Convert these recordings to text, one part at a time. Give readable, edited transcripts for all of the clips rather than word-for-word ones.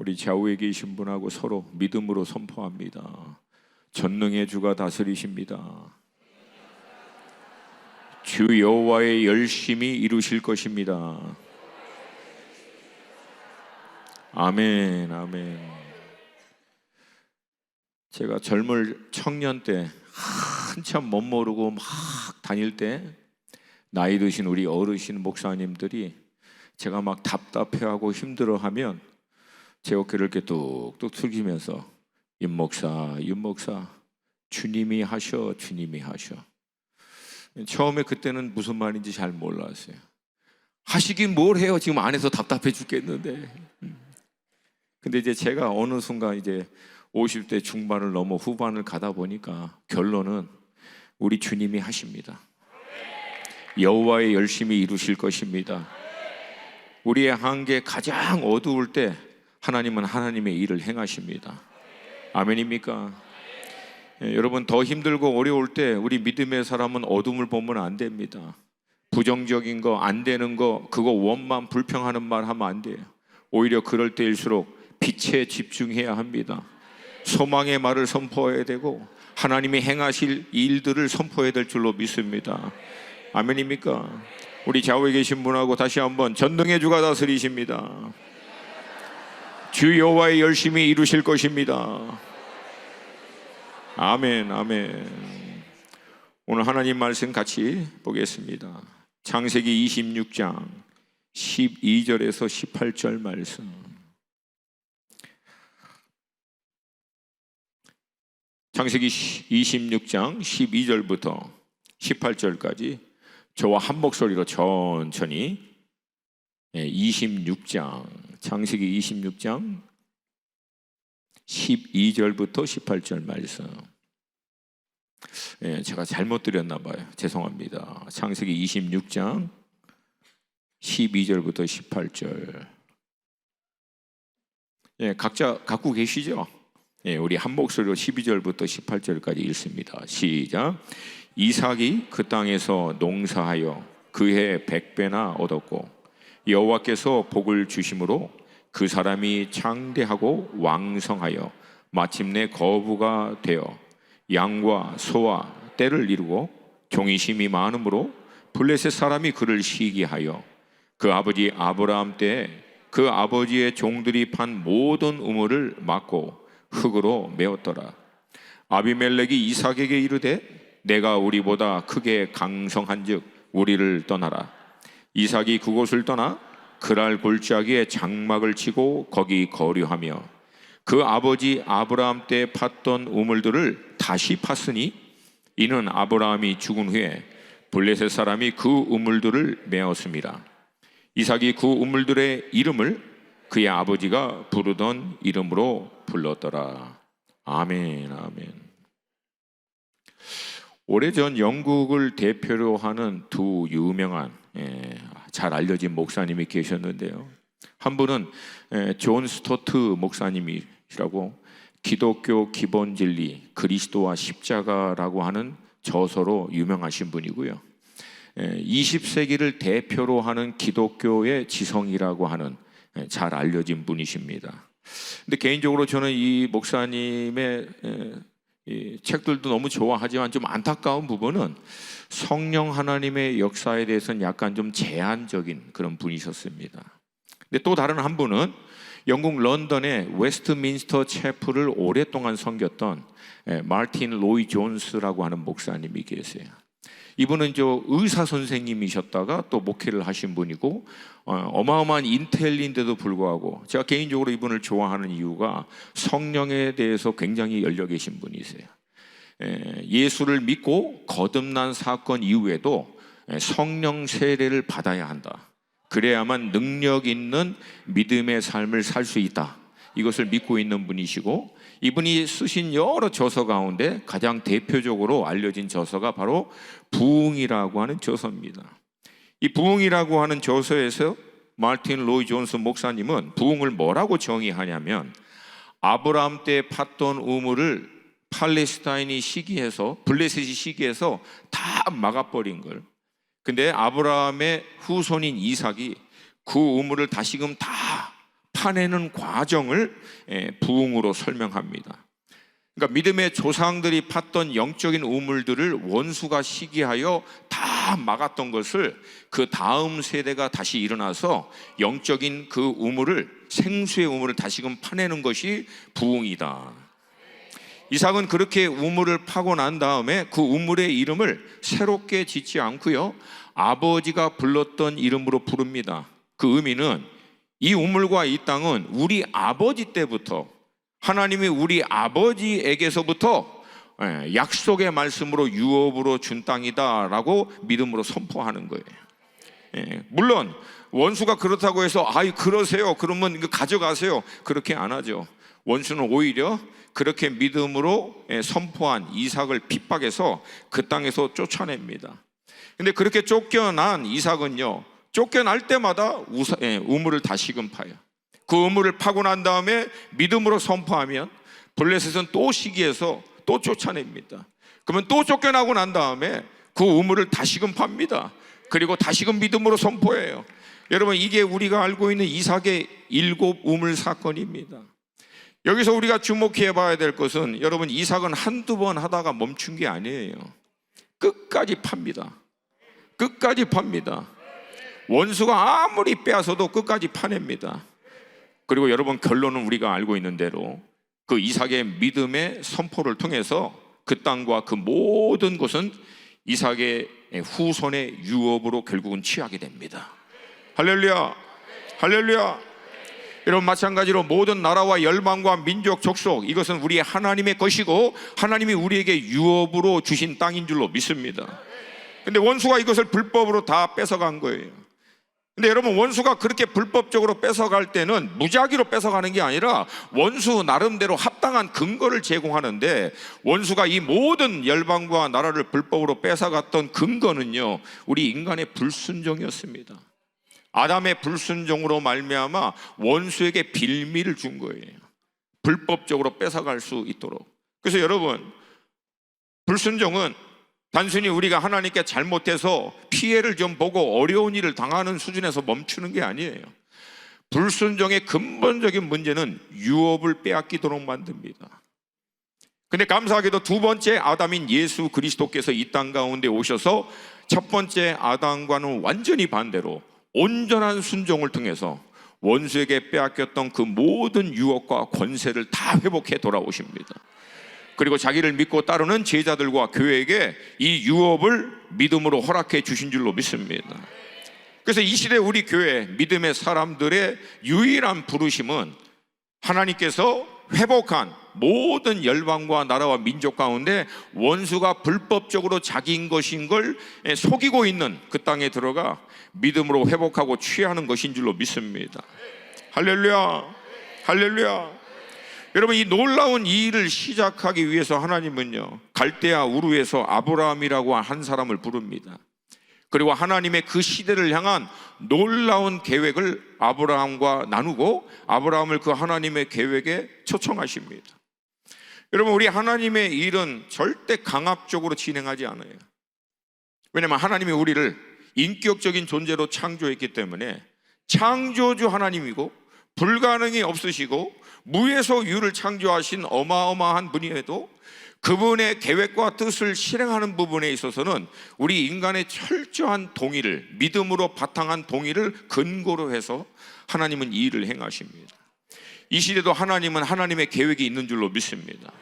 우리 좌우에 계신 분하고 서로 믿음으로 선포합니다. 전능의 주가 다스리십니다. 주 여호와의 열심히 이루실 것입니다. 아멘, 아멘. 제가 젊을 청년 때 한참 못 모르고 막 다닐 때 나이 드신 우리 어르신 목사님들이 제가 막 답답해하고 힘들어하면 제 어깨를 이렇게 뚝뚝 숙이면서 윤 목사 주님이 하셔. 처음에 그때는 무슨 말인지 잘 몰랐어요. 하시긴 뭘 해요. 지금 안에서 답답해 죽겠는데. 근데 이제 제가 어느 순간 이제 50대 중반을 넘어 후반을 가다 보니까 결론은 우리 주님이 하십니다. 여호와의 열심히 이루실 것입니다. 우리의 한계 가장 어두울 때 하나님은 하나님의 일을 행하십니다. 아멘입니까? 여러분, 더 힘들고 어려울 때 우리 믿음의 사람은 어둠을 보면 안 됩니다. 부정적인 거, 안 되는 거, 그거 원만 불평하는 말 하면 안 돼요. 오히려 그럴 때일수록 빛에 집중해야 합니다. 소망의 말을 선포해야 되고 하나님이 행하실 일들을 선포해야 될 줄로 믿습니다. 아멘입니까? 우리 좌우에 계신 분하고 다시 한번 전능의 주가 다스리십니다. 주 여호와의 열심히 이루실 것입니다. 아멘, 아멘. 오늘 하나님 말씀 같이 보겠습니다. 창세기 26장 12절에서 18절 말씀. 창세기 26장 12절부터 18절까지 저와 한 목소리로 천천히 26장 창세기 26장 12절부터 18절 말씀. 제가 잘못 드렸나 봐요. 죄송합니다. 창세기 26장 12절부터 18절. 각자 갖고 계시죠? 우리 한 목소리로 12절부터 18절까지 읽습니다. 시작. 이삭이 그 땅에서 농사하여 그해 100배나 얻었고 여호와께서 복을 주심으로 그 사람이 창대하고 왕성하여 마침내 거부가 되어 양과 소와 떼를 이루고 종이심이 많으므로 블레셋 사람이 그를 시기하여 그 아버지 아브라함 때에 그 아버지의 종들이 판 모든 우물을 막고 흙으로 메웠더라. 아비멜렉이 이삭에게 이르되 내가 우리보다 크게 강성한즉 우리를 떠나라. 이삭이 그곳을 떠나 그랄 골짜기에 장막을 치고 거기 거류하며 그 아버지 아브라함 때 팠던 우물들을 다시 팠으니 이는 아브라함이 죽은 후에 블레셋 사람이 그 우물들을 메었습니다. 이삭이 그 우물들의 이름을 그의 아버지가 부르던 이름으로 불렀더라. 아멘, 아멘. 오래전 영국을 대표로 하는 두 유명한 잘 알려진 목사님이 계셨는데요. 한 분은 존 스토트 목사님이시라고 기독교 기본 진리 그리스도와 십자가라고 하는 저서로 유명하신 분이고요. 20세기를 대표로 하는 기독교의 지성이라고 하는 잘 알려진 분이십니다. 근데 개인적으로 저는 이 목사님의 이 책들도 너무 좋아하지만 좀 안타까운 부분은 성령 하나님의 역사에 대해서는 약간 좀 제한적인 그런 분이셨습니다. 근데 또 다른 한 분은 영국 런던의 웨스트민스터 채플을 오랫동안 섬겼던 마틴 로이 존스라고 하는 목사님이 계세요. 이분은 의사 선생님이셨다가 또 목회를 하신 분이고 어마어마한 인텔리인데도 불구하고 제가 개인적으로 이분을 좋아하는 이유가 성령에 대해서 굉장히 열려 계신 분이세요. 예수를 믿고 거듭난 사건 이후에도 성령 세례를 받아야 한다. 그래야만 능력 있는 믿음의 삶을 살 수 있다. 이것을 믿고 있는 분이시고 이분이 쓰신 여러 저서 가운데 가장 대표적으로 알려진 저서가 바로 부흥이라고 하는 저서입니다. 이 부흥이라고 하는 저서에서 마틴 로이 존스 목사님은 부흥을 뭐라고 정의하냐면 아브라함 때 팠던 우물을 팔레스타인이 시기해서 블레셋이 시기해서 다 막아버린 걸. 근데 아브라함의 후손인 이삭이 그 우물을 다시금 다 파내는 과정을 부흥으로 설명합니다. 그러니까 믿음의 조상들이 팠던 영적인 우물들을 원수가 시기하여 다 막았던 것을 그 다음 세대가 다시 일어나서 영적인 그 우물을, 생수의 우물을 다시금 파내는 것이 부흥이다. 이삭은 그렇게 우물을 파고 난 다음에 그 우물의 이름을 새롭게 짓지 않고요, 아버지가 불렀던 이름으로 부릅니다. 그 의미는 이 우물과 이 땅은 우리 아버지 때부터, 하나님이 우리 아버지에게서부터 약속의 말씀으로 유업으로 준 땅이다 라고 믿음으로 선포하는 거예요. 물론 원수가 그렇다고 해서 아이 그러세요, 그러면 이거 가져가세요, 그렇게 안 하죠. 원수는 오히려 그렇게 믿음으로 선포한 이삭을 핍박해서 그 땅에서 쫓아냅니다. 근데 그렇게 쫓겨난 이삭은요, 쫓겨날 때마다 우물을 다시금 파요. 그 우물을 파고 난 다음에 믿음으로 선포하면 블레셋은 또 시기해서 또 쫓아냅니다. 그러면 또 쫓겨나고 난 다음에 그 우물을 다시금 팝니다. 그리고 다시금 믿음으로 선포해요. 여러분, 이게 우리가 알고 있는 이삭의 7 우물 사건입니다. 여기서 우리가 주목해 봐야 될 것은, 여러분, 이삭은 한두 번 하다가 멈춘 게 아니에요. 끝까지 팝니다. 끝까지 팝니다. 원수가 아무리 빼앗아도 끝까지 파냅니다. 그리고 여러분, 결론은 우리가 알고 있는 대로 그 이삭의 믿음의 선포를 통해서 그 땅과 그 모든 것은 이삭의 후손의 유업으로 결국은 취하게 됩니다. 할렐루야, 할렐루야. 여러분, 마찬가지로 모든 나라와 열방과 민족, 족속, 이것은 우리 하나님의 것이고 하나님이 우리에게 유업으로 주신 땅인 줄로 믿습니다. 근데 원수가 이것을 불법으로 다 뺏어간 거예요. 근데 여러분, 원수가 그렇게 불법적으로 뺏어갈 때는 무작위로 뺏어가는 게 아니라 원수 나름대로 합당한 근거를 제공하는데, 원수가 이 모든 열방과 나라를 불법으로 뺏어갔던 근거는요, 우리 인간의 불순종이었습니다. 아담의 불순종으로 말미암아 원수에게 빌미를 준 거예요. 불법적으로 뺏어갈 수 있도록. 그래서 여러분, 불순종은 단순히 우리가 하나님께 잘못해서 피해를 좀 보고 어려운 일을 당하는 수준에서 멈추는 게 아니에요. 불순종의 근본적인 문제는 유업을 빼앗기도록 만듭니다. 근데 감사하게도 두 번째 아담인 예수 그리스도께서 이 땅 가운데 오셔서 첫 번째 아담과는 완전히 반대로 온전한 순종을 통해서 원수에게 빼앗겼던 그 모든 유업과 권세를 다 회복해 돌아오십니다. 그리고 자기를 믿고 따르는 제자들과 교회에게 이 유업을 믿음으로 허락해 주신 줄로 믿습니다. 그래서 이 시대 우리 교회 믿음의 사람들의 유일한 부르심은 하나님께서 회복한 모든 열방과 나라와 민족 가운데 원수가 불법적으로 자기인 것인 걸 속이고 있는 그 땅에 들어가 믿음으로 회복하고 취하는 것인 줄로 믿습니다. 할렐루야, 할렐루야. 여러분, 이 놀라운 이 일을 시작하기 위해서 하나님은요, 갈대아 우르에서 아브라함이라고 한 사람을 부릅니다. 그리고 하나님의 그 시대를 향한 놀라운 계획을 아브라함과 나누고 아브라함을 그 하나님의 계획에 초청하십니다. 여러분, 우리 하나님의 일은 절대 강압적으로 진행하지 않아요. 왜냐하면 하나님이 우리를 인격적인 존재로 창조했기 때문에 창조주 하나님이고 불가능이 없으시고 무에서 유를 창조하신 어마어마한 분이어도 그분의 계획과 뜻을 실행하는 부분에 있어서는 우리 인간의 철저한 동의를, 믿음으로 바탕한 동의를 근거로 해서 하나님은 이 일을 행하십니다. 이 시대도 하나님은 하나님의 계획이 있는 줄로 믿습니다.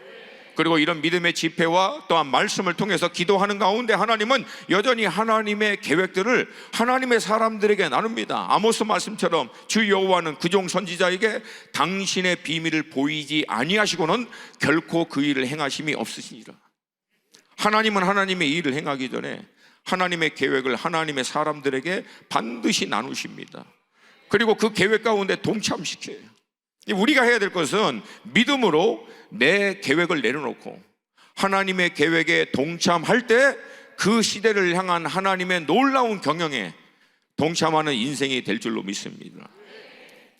그리고 이런 믿음의 집회와 또한 말씀을 통해서 기도하는 가운데 하나님은 여전히 하나님의 계획들을 하나님의 사람들에게 나눕니다. 아모스 말씀처럼 주 여호와는 그종 선지자에게 당신의 비밀을 보이지 아니하시고는 결코 그 일을 행하심이 없으시니라. 하나님은 하나님의 일을 행하기 전에 하나님의 계획을 하나님의 사람들에게 반드시 나누십니다. 그리고 그 계획 가운데 동참시켜요. 우리가 해야 될 것은 믿음으로 내 계획을 내려놓고 하나님의 계획에 동참할 때 그 시대를 향한 하나님의 놀라운 경영에 동참하는 인생이 될 줄로 믿습니다.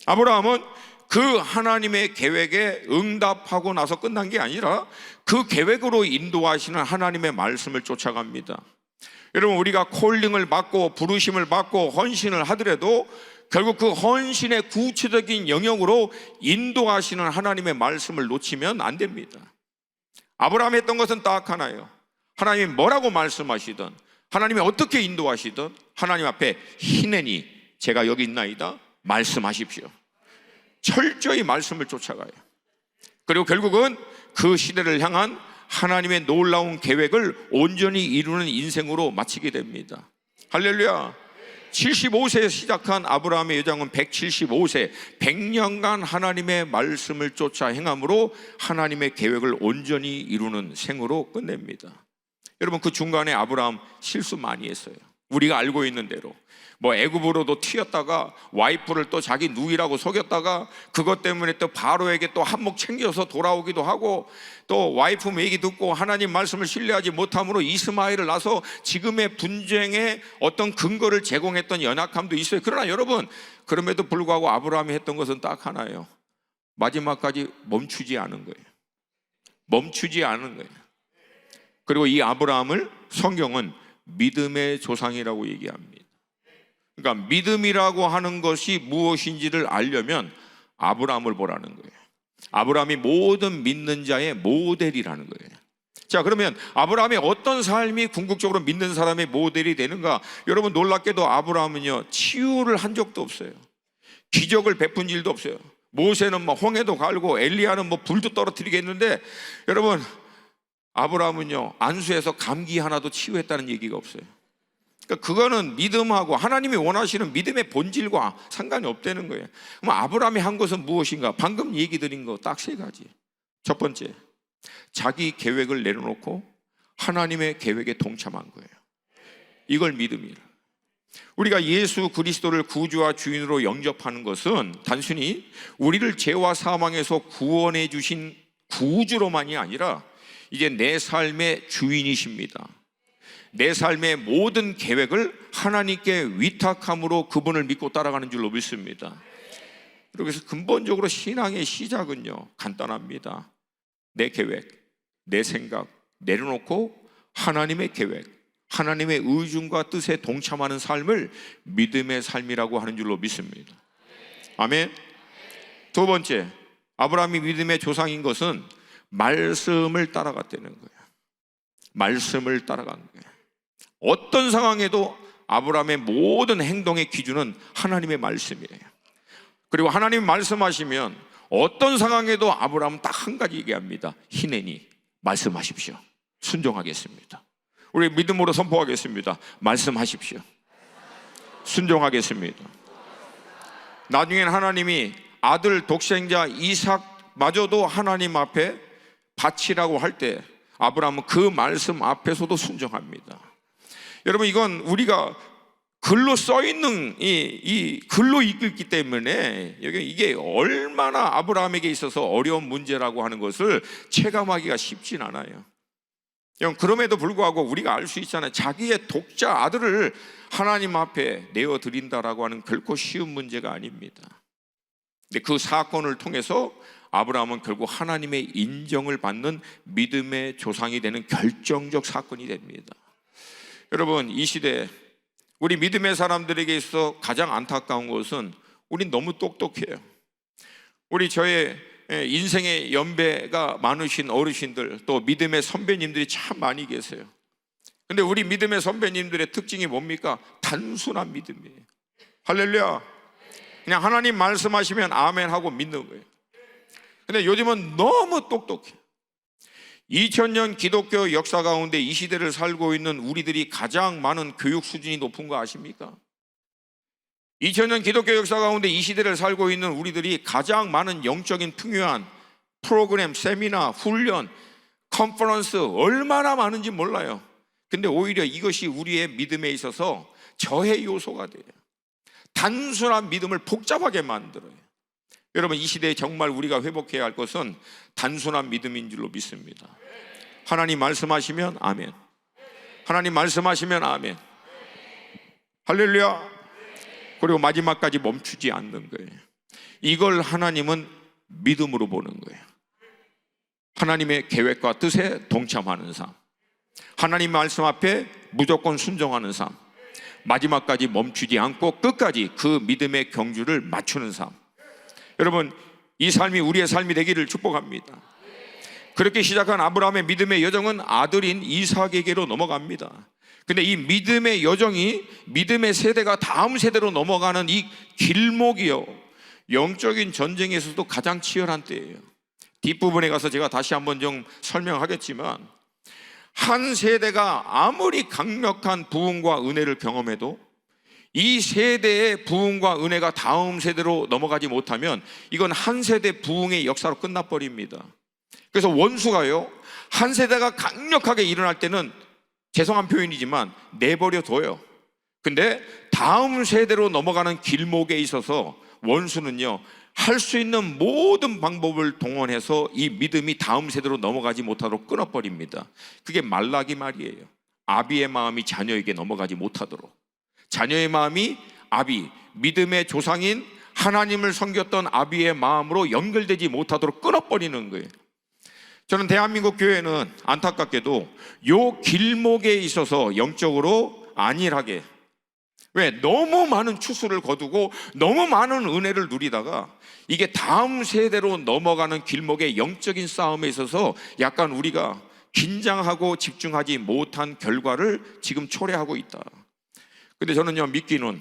아브라함은 그 하나님의 계획에 응답하고 나서 끝난 게 아니라 그 계획으로 인도하시는 하나님의 말씀을 쫓아갑니다. 여러분, 우리가 콜링을 받고 부르심을 받고 헌신을 하더라도 결국 그 헌신의 구체적인 영역으로 인도하시는 하나님의 말씀을 놓치면 안 됩니다. 아브라함이 했던 것은 딱 하나예요. 하나님이 뭐라고 말씀하시든, 하나님이 어떻게 인도하시든 하나님 앞에 히내니 제가 여기 있나이다 말씀하십시오. 철저히 말씀을 쫓아가요. 그리고 결국은 그 시대를 향한 하나님의 놀라운 계획을 온전히 이루는 인생으로 마치게 됩니다. 할렐루야. 75세에 시작한 아브라함의 여정은 175세 100년간 하나님의 말씀을 쫓아 행함으로 하나님의 계획을 온전히 이루는 생으로 끝냅니다. 여러분, 그 중간에 아브라함 실수 많이 했어요. 우리가 알고 있는 대로 뭐 애굽으로도 튀었다가 와이프를 또 자기 누이라고 속였다가 그것 때문에 또 바로에게 또 한몫 챙겨서 돌아오기도 하고, 또 와이프 얘기 듣고 하나님 말씀을 신뢰하지 못함으로 이스마엘을 낳아서 지금의 분쟁의 어떤 근거를 제공했던 연약함도 있어요. 그러나 여러분, 그럼에도 불구하고 아브라함이 했던 것은 딱 하나예요. 마지막까지 멈추지 않은 거예요. 멈추지 않은 거예요. 그리고 이 아브라함을 성경은 믿음의 조상이라고 얘기합니다. 그러니까 믿음이라고 하는 것이 무엇인지를 알려면 아브라함을 보라는 거예요. 아브라함이 모든 믿는 자의 모델이라는 거예요. 자, 그러면 아브라함의 어떤 삶이 궁극적으로 믿는 사람의 모델이 되는가? 여러분, 놀랍게도 아브라함은요, 치유를 한 적도 없어요. 기적을 베푼 일도 없어요. 모세는 뭐 홍해도 갈고 엘리야는 뭐 불도 떨어뜨리겠는데, 여러분, 아브라함은요, 안수에서 감기 하나도 치유했다는 얘기가 없어요. 그러니까 그거는 믿음하고 하나님이 원하시는 믿음의 본질과 상관이 없다는 거예요. 그럼 아브라함이 한 것은 무엇인가? 방금 얘기 드린 거 딱 세 가지. 첫 번째, 자기 계획을 내려놓고 하나님의 계획에 동참한 거예요. 이걸 믿음이라. 우리가 예수 그리스도를 구주와 주인으로 영접하는 것은 단순히 우리를 죄와 사망에서 구원해 주신 구주로만이 아니라 이제 내 삶의 주인이십니다. 내 삶의 모든 계획을 하나님께 위탁함으로 그분을 믿고 따라가는 줄로 믿습니다. 그래서 근본적으로 신앙의 시작은요, 간단합니다. 내 계획, 내 생각 내려놓고 하나님의 계획, 하나님의 의중과 뜻에 동참하는 삶을 믿음의 삶이라고 하는 줄로 믿습니다. 아멘. 두 번째, 아브라함이 믿음의 조상인 것은 말씀을 따라갔다는 거예요. 말씀을 따라간 거예요. 어떤 상황에도 아브라함의 모든 행동의 기준은 하나님의 말씀이에요. 그리고 하나님 말씀하시면 어떤 상황에도 아브라함은 딱 한 가지 얘기합니다. 히내니 말씀하십시오. 순종하겠습니다. 우리 믿음으로 선포하겠습니다. 말씀하십시오. 순종하겠습니다. 나중엔 하나님이 아들 독생자 이삭마저도 하나님 앞에 바치라고 할 때 아브라함은 그 말씀 앞에서도 순종합니다. 여러분, 이건 우리가 글로 써있는 이 글로 읽기 때문에 이게 얼마나 아브라함에게 있어서 어려운 문제라고 하는 것을 체감하기가 쉽진 않아요. 그럼에도 불구하고 우리가 알 수 있잖아요. 자기의 독자 아들을 하나님 앞에 내어드린다라고 하는 결코 쉬운 문제가 아닙니다. 근데 그 사건을 통해서 아브라함은 결국 하나님의 인정을 받는 믿음의 조상이 되는 결정적 사건이 됩니다. 여러분, 이 시대 우리 믿음의 사람들에게 있어 가장 안타까운 것은 우린 너무 똑똑해요. 우리 저의 인생의 연배가 많으신 어르신들, 또 믿음의 선배님들이 참 많이 계세요. 근데 우리 믿음의 선배님들의 특징이 뭡니까? 단순한 믿음이에요. 할렐루야. 그냥 하나님 말씀하시면 아멘 하고 믿는 거예요. 근데 요즘은 너무 똑똑해. 2000년 기독교 역사 가운데 이 시대를 살고 있는 우리들이 가장 많은 교육 수준이 높은 거 아십니까? 2000년 기독교 역사 가운데 이 시대를 살고 있는 우리들이 가장 많은 영적인 풍요한 프로그램, 세미나, 훈련, 컨퍼런스 얼마나 많은지 몰라요. 근데 오히려 이것이 우리의 믿음에 있어서 저해 요소가 돼요. 단순한 믿음을 복잡하게 만들어요. 여러분, 이 시대에 정말 우리가 회복해야 할 것은 단순한 믿음인 줄로 믿습니다. 하나님 말씀하시면 아멘. 하나님 말씀하시면 아멘. 할렐루야. 그리고 마지막까지 멈추지 않는 거예요. 이걸 하나님은 믿음으로 보는 거예요. 하나님의 계획과 뜻에 동참하는 삶, 하나님 말씀 앞에 무조건 순종하는 삶, 마지막까지 멈추지 않고 끝까지 그 믿음의 경주를 맞추는 삶. 여러분, 이 삶이 우리의 삶이 되기를 축복합니다. 그렇게 시작한 아브라함의 믿음의 여정은 아들인 이삭에게로 넘어갑니다. 근데 이 믿음의 여정이 믿음의 세대가 다음 세대로 넘어가는 이 길목이요, 영적인 전쟁에서도 가장 치열한 때예요. 뒷부분에 가서 제가 다시 한번 좀 설명하겠지만, 한 세대가 아무리 강력한 부흥과 은혜를 경험해도 이 세대의 부흥과 은혜가 다음 세대로 넘어가지 못하면 이건 한 세대 부흥의 역사로 끝나버립니다. 그래서 원수가요, 한 세대가 강력하게 일어날 때는 죄송한 표현이지만 내버려둬요. 근데 다음 세대로 넘어가는 길목에 있어서 원수는요, 할 수 있는 모든 방법을 동원해서 이 믿음이 다음 세대로 넘어가지 못하도록 끊어버립니다. 그게 말라기 말이에요. 아비의 마음이 자녀에게 넘어가지 못하도록, 자녀의 마음이 아비, 믿음의 조상인 하나님을 섬겼던 아비의 마음으로 연결되지 못하도록 끊어버리는 거예요. 저는 대한민국 교회는 안타깝게도 요 길목에 있어서 영적으로 안일하게, 왜? 너무 많은 추수를 거두고 너무 많은 은혜를 누리다가 이게 다음 세대로 넘어가는 길목의 영적인 싸움에 있어서 약간 우리가 긴장하고 집중하지 못한 결과를 지금 초래하고 있다. 근데 저는요, 믿기는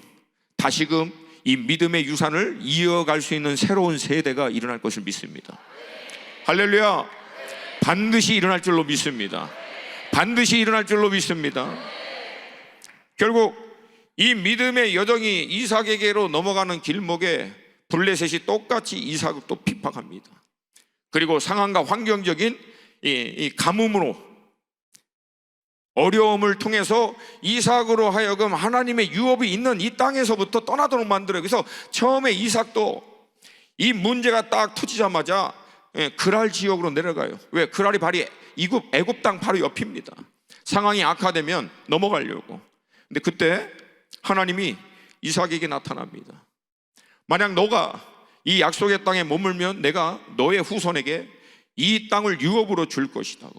다시금 이 믿음의 유산을 이어갈 수 있는 새로운 세대가 일어날 것을 믿습니다. 할렐루야. 반드시 일어날 줄로 믿습니다. 반드시 일어날 줄로 믿습니다. 결국 이 믿음의 여정이 이삭에게로 넘어가는 길목에 블레셋이 똑같이 이삭을 또 핍박합니다. 그리고 상황과 환경적인 이 가뭄으로, 어려움을 통해서 이삭으로 하여금 하나님의 유업이 있는 이 땅에서부터 떠나도록 만들어요. 그래서 처음에 이삭도 이 문제가 딱 터지자마자 그랄 지역으로 내려가요. 왜? 그랄이 바로 애굽 땅 바로 옆입니다. 상황이 악화되면 넘어가려고. 근데 그때 하나님이 이삭에게 나타납니다. 만약 너가 이 약속의 땅에 머물면 내가 너의 후손에게 이 땅을 유업으로 줄 것이다.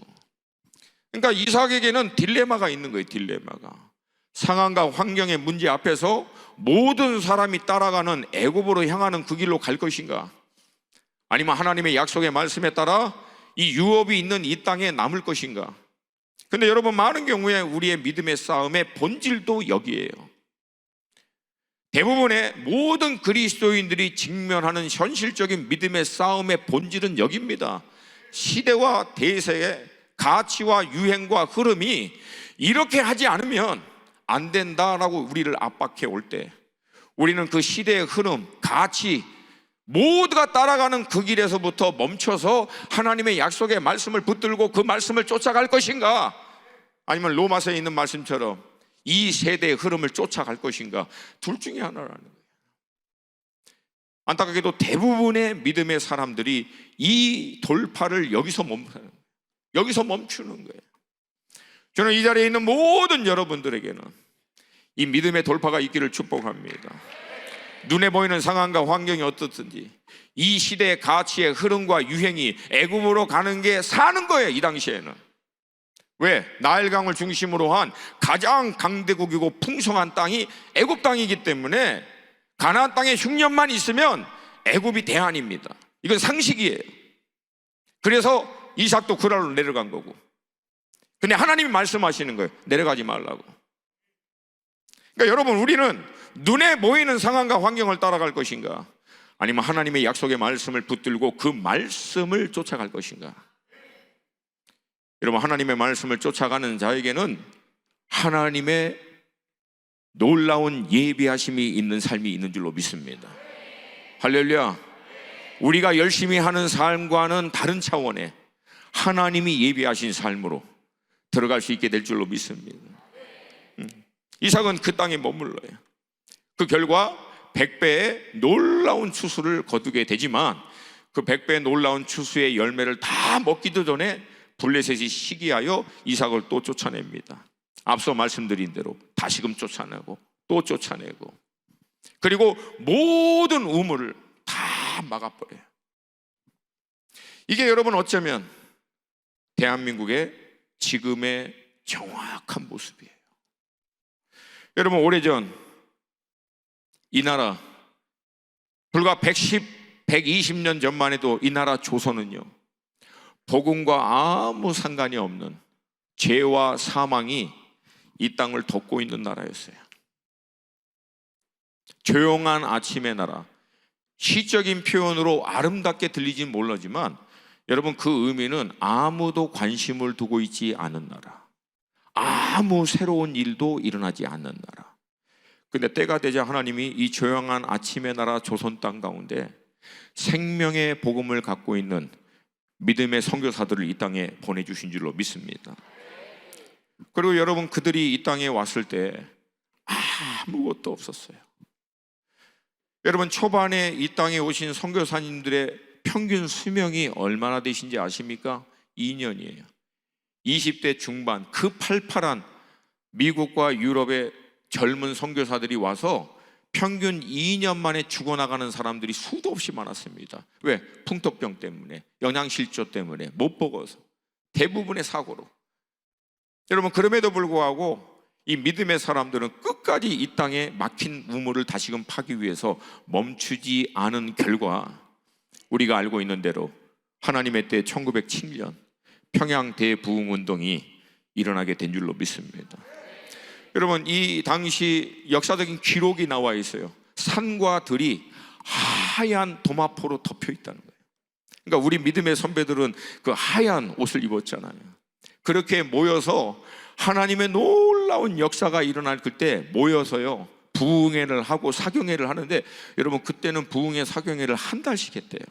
그러니까 이삭에게는 딜레마가 있는 거예요. 딜레마가. 상황과 환경의 문제 앞에서 모든 사람이 따라가는 애굽으로 향하는 그 길로 갈 것인가, 아니면 하나님의 약속의 말씀에 따라 이 유업이 있는 이 땅에 남을 것인가. 근데 여러분, 많은 경우에 우리의 믿음의 싸움의 본질도 여기에요. 대부분의 모든 그리스도인들이 직면하는 현실적인 믿음의 싸움의 본질은 여기입니다. 시대와 대세의 가치와 유행과 흐름이 이렇게 하지 않으면 안 된다라고 우리를 압박해 올 때, 우리는 그 시대의 흐름, 가치 모두가 따라가는 그 길에서부터 멈춰서 하나님의 약속의 말씀을 붙들고 그 말씀을 쫓아갈 것인가, 아니면 로마서에 있는 말씀처럼 이 세대의 흐름을 쫓아갈 것인가, 둘 중에 하나라는 거예요. 안타깝게도 대부분의 믿음의 사람들이 이 돌파를 여기서 멈추는 거예요. 저는 이 자리에 있는 모든 여러분들에게는 이 믿음의 돌파가 있기를 축복합니다. 눈에 보이는 상황과 환경이 어떻든지 이 시대의 가치의 흐름과 유행이 애굽으로 가는 게 사는 거예요. 이 당시에는. 왜? 나일강을 중심으로 한 가장 강대국이고 풍성한 땅이 애굽 땅이기 때문에 가나안 땅에 흉년만 있으면 애굽이 대안입니다. 이건 상식이에요. 그래서 이삭도 그랄로 내려간 거고. 근데 하나님이 말씀하시는 거예요. 내려가지 말라고. 그러니까 여러분, 우리는 눈에 보이는 상황과 환경을 따라갈 것인가, 아니면 하나님의 약속의 말씀을 붙들고 그 말씀을 쫓아갈 것인가. 여러분, 하나님의 말씀을 쫓아가는 자에게는 하나님의 놀라운 예비하심이 있는 삶이 있는 줄로 믿습니다. 할렐루야. 우리가 열심히 하는 삶과는 다른 차원의 하나님이 예비하신 삶으로 들어갈 수 있게 될 줄로 믿습니다. 이삭은 그 땅에 머물러요. 그 결과 100배의 놀라운 추수를 거두게 되지만 그 100배의 놀라운 추수의 열매를 다 먹기도 전에 블레셋이 시기하여 이삭을 또 쫓아냅니다. 앞서 말씀드린 대로 다시금 쫓아내고 또 쫓아내고, 그리고 모든 우물을 다 막아버려요. 이게 여러분 어쩌면 대한민국의 지금의 정확한 모습이에요. 여러분, 오래전 이 나라, 불과 120년 전만 해도 이 나라 조선은요, 복음과 아무 상관이 없는 죄와 사망이 이 땅을 덮고 있는 나라였어요. 조용한 아침의 나라, 시적인 표현으로 아름답게 들리진 몰라지만 여러분, 그 의미는 아무도 관심을 두고 있지 않은 나라, 아무 새로운 일도 일어나지 않는 나라. 근데 때가 되자 하나님이 이 조용한 아침의 나라 조선 땅 가운데 생명의 복음을 갖고 있는 믿음의 선교사들을 이 땅에 보내주신 줄로 믿습니다. 그리고 여러분, 그들이 이 땅에 왔을 때 아무것도 없었어요. 여러분, 초반에 이 땅에 오신 선교사님들의 평균 수명이 얼마나 되신지 아십니까? 2년이에요. 20대 중반, 그 팔팔한 미국과 유럽의 젊은 선교사들이 와서 평균 2년 만에 죽어나가는 사람들이 수도 없이 많았습니다. 왜? 풍토병 때문에, 영양실조 때문에, 못 먹어서, 대부분의 사고로. 여러분, 그럼에도 불구하고 이 믿음의 사람들은 끝까지 이 땅에 막힌 우물을 다시금 파기 위해서 멈추지 않은 결과, 우리가 알고 있는 대로 하나님의 때 1907년 평양 대부흥운동이 일어나게 된 줄로 믿습니다. 여러분, 이 당시 역사적인 기록이 나와 있어요. 산과 들이 하얀 도마포로 덮여 있다는 거예요. 그러니까 우리 믿음의 선배들은 그 하얀 옷을 입었잖아요. 그렇게 모여서 하나님의 놀라운 역사가 일어날 그때 모여서요, 부흥회를 하고 사경회를 하는데, 여러분, 그때는 부흥회 사경회를 한 달씩 했대요.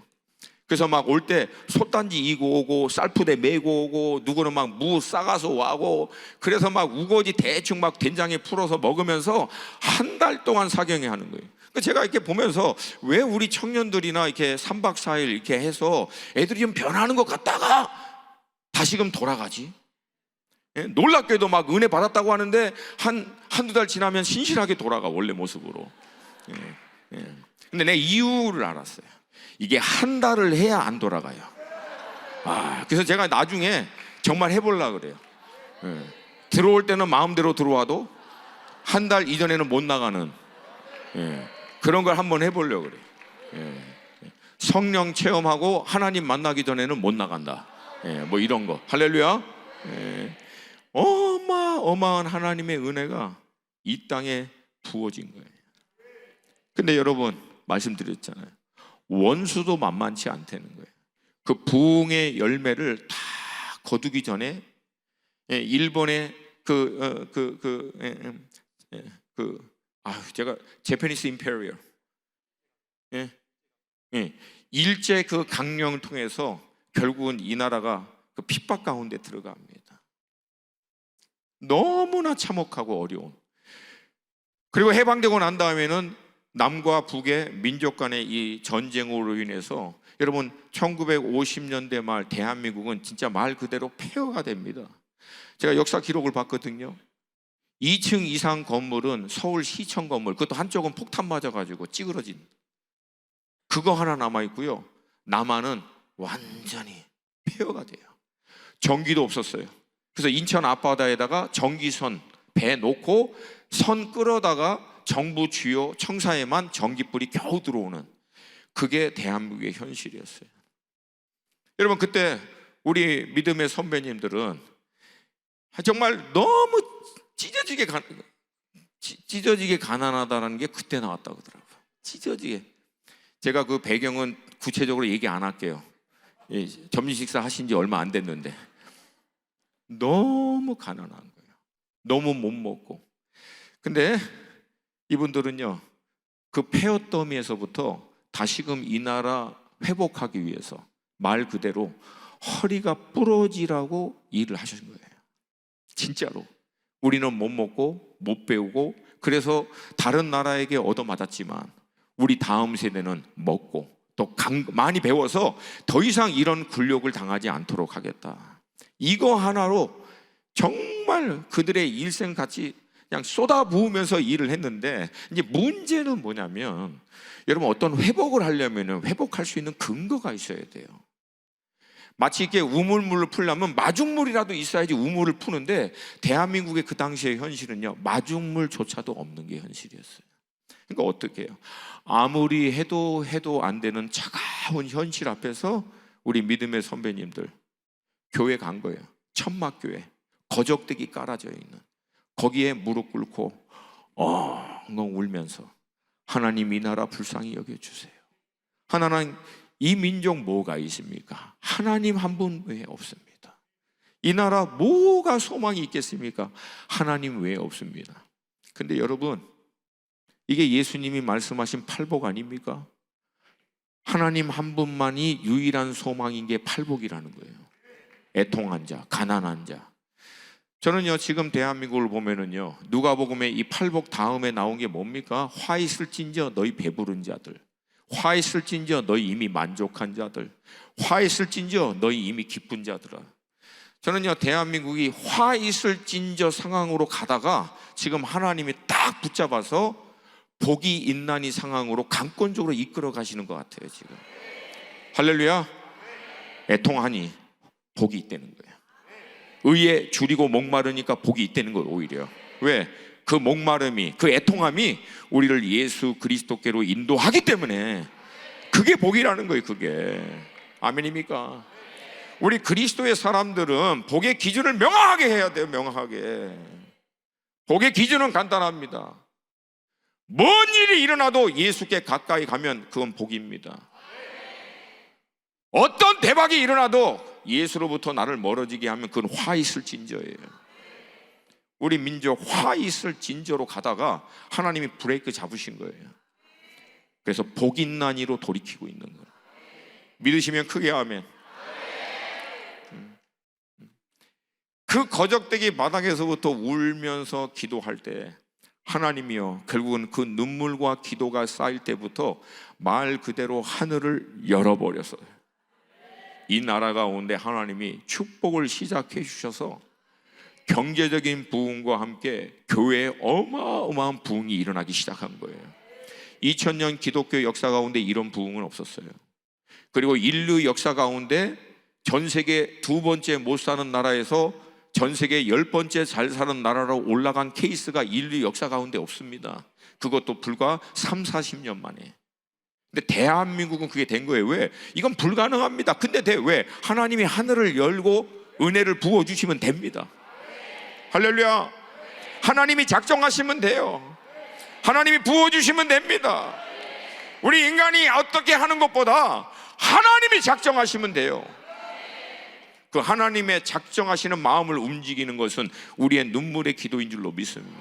그래서 막 올 때 솥단지 이고 오고 쌀푸대 메고 오고, 누구는 막 무 싸가서 와고, 그래서 막 우거지 대충 막 된장에 풀어서 먹으면서 한 달 동안 사경회 하는 거예요. 제가 이렇게 보면서 왜 우리 청년들이나 이렇게 3박 4일 이렇게 해서 애들이 좀 변하는 것 같다가 다시금 돌아가지? 예? 놀랍게도 막 은혜 받았다고 하는데 한두 달 지나면 신실하게 돌아가, 원래 모습으로. 예. 예. 근데 내 이유를 알았어요. 이게 한 달을 해야 안 돌아가요. 그래서 제가 나중에 정말 해보려고 그래요. 예. 들어올 때는 마음대로 들어와도 한 달 이전에는 못 나가는, 예, 그런 걸 한번 해보려고 그래요. 예. 성령 체험하고 하나님 만나기 전에는 못 나간다. 예, 뭐 이런 거. 할렐루야. 예. 어마어마한 하나님의 은혜가 이 땅에 부어진 거예요. 근데 여러분, 말씀드렸잖아요. 원수도 만만치 않다는 거예요. 그 부흥의 열매를 다 거두기 전에, 일본의 제가 제페니스 임페리얼, 일제 그 강령을 통해서 결국은 이 나라가 그 핍박 가운데 들어갑니다. 너무나 참혹하고 어려운. 그리고 해방되고 난 다음에는 남과 북의 민족 간의 이 전쟁으로 인해서 여러분, 1950년대 말 대한민국은 진짜 말 그대로 폐허가 됩니다. 제가 역사 기록을 봤거든요. 2층 이상 건물은 서울시청 건물, 그것도 한쪽은 폭탄 맞아가지고 찌그러진 그거 하나 남아있고요, 남한은 완전히 폐허가 돼요. 전기도 없었어요. 그래서 인천 앞바다에다가 전기선 배 놓고 선 끌어다가 정부 주요 청사에만 전기불이 겨우 들어오는, 그게 대한민국의 현실이었어요. 여러분, 그때 우리 믿음의 선배님들은 정말 너무 찢어지게 가난하다는 게 그때 나왔다고 하더라고요. 찢어지게. 제가 그 배경은 구체적으로 얘기 안 할게요. 점심 식사 하신 지 얼마 안 됐는데 너무 가난한 거예요. 너무 못 먹고. 근데 이분들은요, 그 폐허 더미에서부터 다시금 이 나라 회복하기 위해서 말 그대로 허리가 부러지라고 일을 하신 거예요. 진짜로. 우리는 못 먹고 못 배우고, 그래서 다른 나라에게 얻어맞았지만 우리 다음 세대는 먹고 또 많이 배워서 더 이상 이런 굴욕을 당하지 않도록 하겠다. 이거 하나로 정말 그들의 일생같이 그냥 쏟아부으면서 일을 했는데, 이제 문제는 뭐냐면, 여러분, 어떤 회복을 하려면 회복할 수 있는 근거가 있어야 돼요. 마치 이렇게 우물물을 풀려면 마중물이라도 있어야지 우물을 푸는데, 대한민국의 그 당시의 현실은요, 마중물조차도 없는 게 현실이었어요. 그러니까 어떻게 해요? 아무리 해도 안 되는 차가운 현실 앞에서 우리 믿음의 선배님들 교회 간 거예요. 천막교회, 거적대기 깔아져 있는, 거기에 무릎 꿇고 엉엉 울면서 하나님 이 나라 불쌍히 여겨주세요. 하나님 이 민족 뭐가 있습니까? 하나님 한 분 외에 없습니다. 이 나라 뭐가 소망이 있겠습니까? 하나님 외에 없습니다. 근데 여러분, 이게 예수님이 말씀하신 팔복 아닙니까? 하나님 한 분만이 유일한 소망인 게 팔복이라는 거예요. 애통한 자, 가난한 자. 저는요, 지금 대한민국을 보면은요, 누가복음에 이 팔복 다음에 나온 게 뭡니까? 화 있을진저 너희 배부른 자들, 화 있을진저 너희 이미 만족한 자들, 화 있을진저 너희 이미 기쁜 자들아. 저는요, 대한민국이 화 있을진저 상황으로 가다가 지금 하나님이 딱 붙잡아서 복이 있나니 상황으로 강권적으로 이끌어 가시는 것 같아요. 지금 할렐루야. 애통하니 복이 있다는 거예요. 의에 줄이고 목마르니까 복이 있다는 거예요. 오히려 왜? 그 목마름이, 그 애통함이 우리를 예수 그리스도께로 인도하기 때문에 그게 복이라는 거예요. 그게 아멘입니까? 우리 그리스도의 사람들은 복의 기준을 명확하게 해야 돼요. 명확하게. 복의 기준은 간단합니다. 뭔 일이 일어나도 예수께 가까이 가면 그건 복입니다. 어떤 대박이 일어나도 예수로부터 나를 멀어지게 하면 그건 화 있을 진저예요. 우리 민족 화 있을 진저로 가다가 하나님이 브레이크 잡으신 거예요. 그래서 복인난이로 돌이키고 있는 거예요. 믿으시면 크게 아멘. 그 거적대기 바닥에서부터 울면서 기도할 때 하나님이요, 결국은 그 눈물과 기도가 쌓일 때부터 말 그대로 하늘을 열어버렸어요. 이 나라 가운데 하나님이 축복을 시작해 주셔서 경제적인 부흥과 함께 교회에 어마어마한 부흥이 일어나기 시작한 거예요. 2000년 기독교 역사 가운데 이런 부흥은 없었어요. 그리고 인류 역사 가운데 전 세계 두 번째 못 사는 나라에서 전 세계 10번째 잘 사는 나라로 올라간 케이스가 인류 역사 가운데 없습니다. 그것도 불과 30-40년 만에. 근데 대한민국은 그게 된 거예요. 왜? 이건 불가능합니다. 근데 왜? 하나님이 하늘을 열고 은혜를 부어주시면 됩니다. 할렐루야. 하나님이 작정하시면 돼요. 하나님이 부어주시면 됩니다. 우리 인간이 어떻게 하는 것보다 하나님이 작정하시면 돼요. 그 하나님의 작정하시는 마음을 움직이는 것은 우리의 눈물의 기도인 줄로 믿습니다.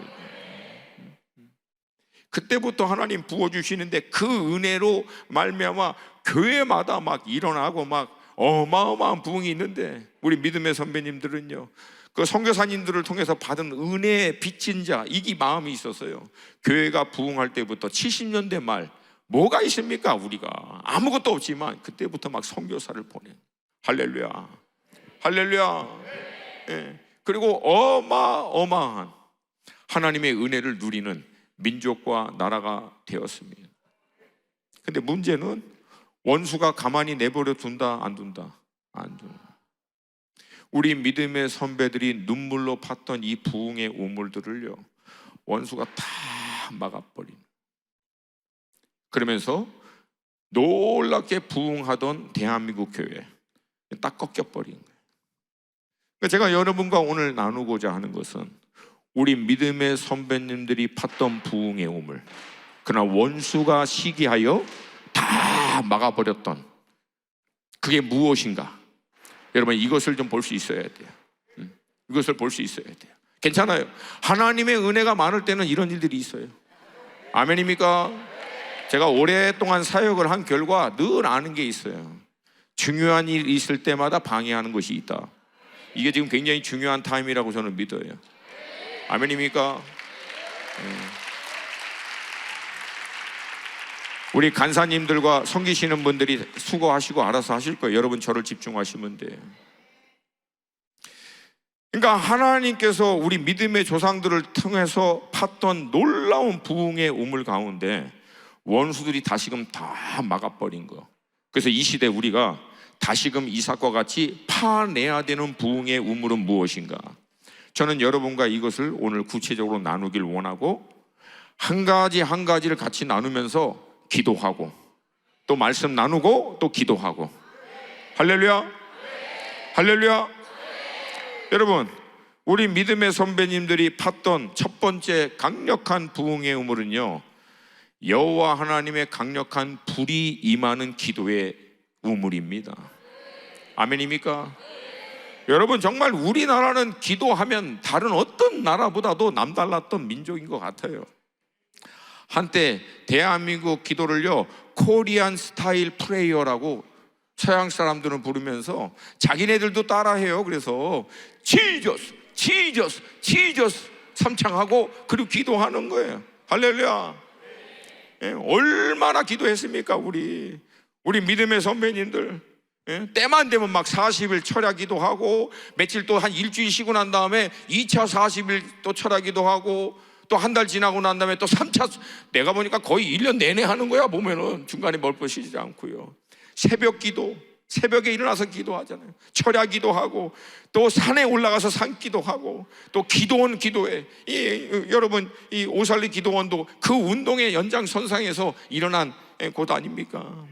그때부터 하나님 부어주시는데 그 은혜로 말미암아 교회마다 막 일어나고 막 어마어마한 부흥이 있는데, 우리 믿음의 선배님들은요, 그 선교사님들을 통해서 받은 은혜에 빚진 자, 이게 마음이 있었어요. 교회가 부흥할 때부터 70년대 말 뭐가 있습니까? 우리가 아무것도 없지만 그때부터 막 선교사를 보내. 할렐루야. 할렐루야. 예. 그리고 어마어마한 하나님의 은혜를 누리는 민족과 나라가 되었습니다. 근데 문제는 원수가 가만히 내버려 둔다, 안 둔다? 안 둔다. 우리 믿음의 선배들이 눈물로 팠던 이 부흥의 우물들을요, 원수가 다 막아버린. 그러면서 놀랍게 부흥하던 대한민국 교회 딱 꺾여버린 거예요. 제가 여러분과 오늘 나누고자 하는 것은 우리 믿음의 선배님들이 팠던 부흥의 우물, 그러나 원수가 시기하여 다 막아버렸던 그게 무엇인가? 여러분, 이것을 좀 볼 수 있어야 돼요. 이것을 볼 수 있어야 돼요. 괜찮아요. 하나님의 은혜가 많을 때는 이런 일들이 있어요. 아멘입니까? 제가 오랫동안 사역을 한 결과 늘 아는 게 있어요. 중요한 일 있을 때마다 방해하는 것이 있다. 이게 지금 굉장히 중요한 타임이라고 저는 믿어요. 아멘입니까? 우리 간사님들과 섬기시는 분들이 수고하시고 알아서 하실 거예요. 여러분 저를 집중하시면 돼요. 그러니까 하나님께서 우리 믿음의 조상들을 통해서 팠던 놀라운 부흥의 우물 가운데 원수들이 다시금 다 막아버린 거. 그래서 이 시대 우리가 다시금 이삭과 같이 파내야 되는 부흥의 우물은 무엇인가? 저는 여러분과 이것을 오늘 구체적으로 나누길 원하고, 한 가지 한 가지를 같이 나누면서 기도하고, 또 말씀 나누고, 또 기도하고. 할렐루야, 할렐루야. 여러분, 우리 믿음의 선배님들이 팠던 첫 번째 강력한 부흥의 우물은요, 여호와 하나님의 강력한 불이 임하는 기도의 우물입니다. 아멘입니까? 여러분, 정말 우리나라는 기도하면 다른 어떤 나라보다도 남달랐던 민족인 것 같아요. 한때 대한민국 기도를요, 코리안 스타일 프레이어라고 서양 사람들은 부르면서 자기네들도 따라해요. 그래서 지저스, 지저스, 지저스 삼창하고 그리고 기도하는 거예요. 할렐루야. 예, 얼마나 기도했습니까? 우리 믿음의 선배님들. 예, 때만 되면 막 40일 철야 기도하고, 며칠 또 한 일주일 쉬고 난 다음에 2차 40일 또 철야 기도하고, 또 한 달 지나고 난 다음에 또 3차. 내가 보니까 거의 1년 내내 하는 거야. 보면은 중간에 멀쩡 쉬지 않고요. 새벽 기도, 새벽에 일어나서 기도하잖아요. 철야 기도하고, 또 산에 올라가서 산 기도하고, 또 기도원 기도회. 여러분, 이 오살리 기도원도 그 운동의 연장선상에서 일어난 곳 아닙니까?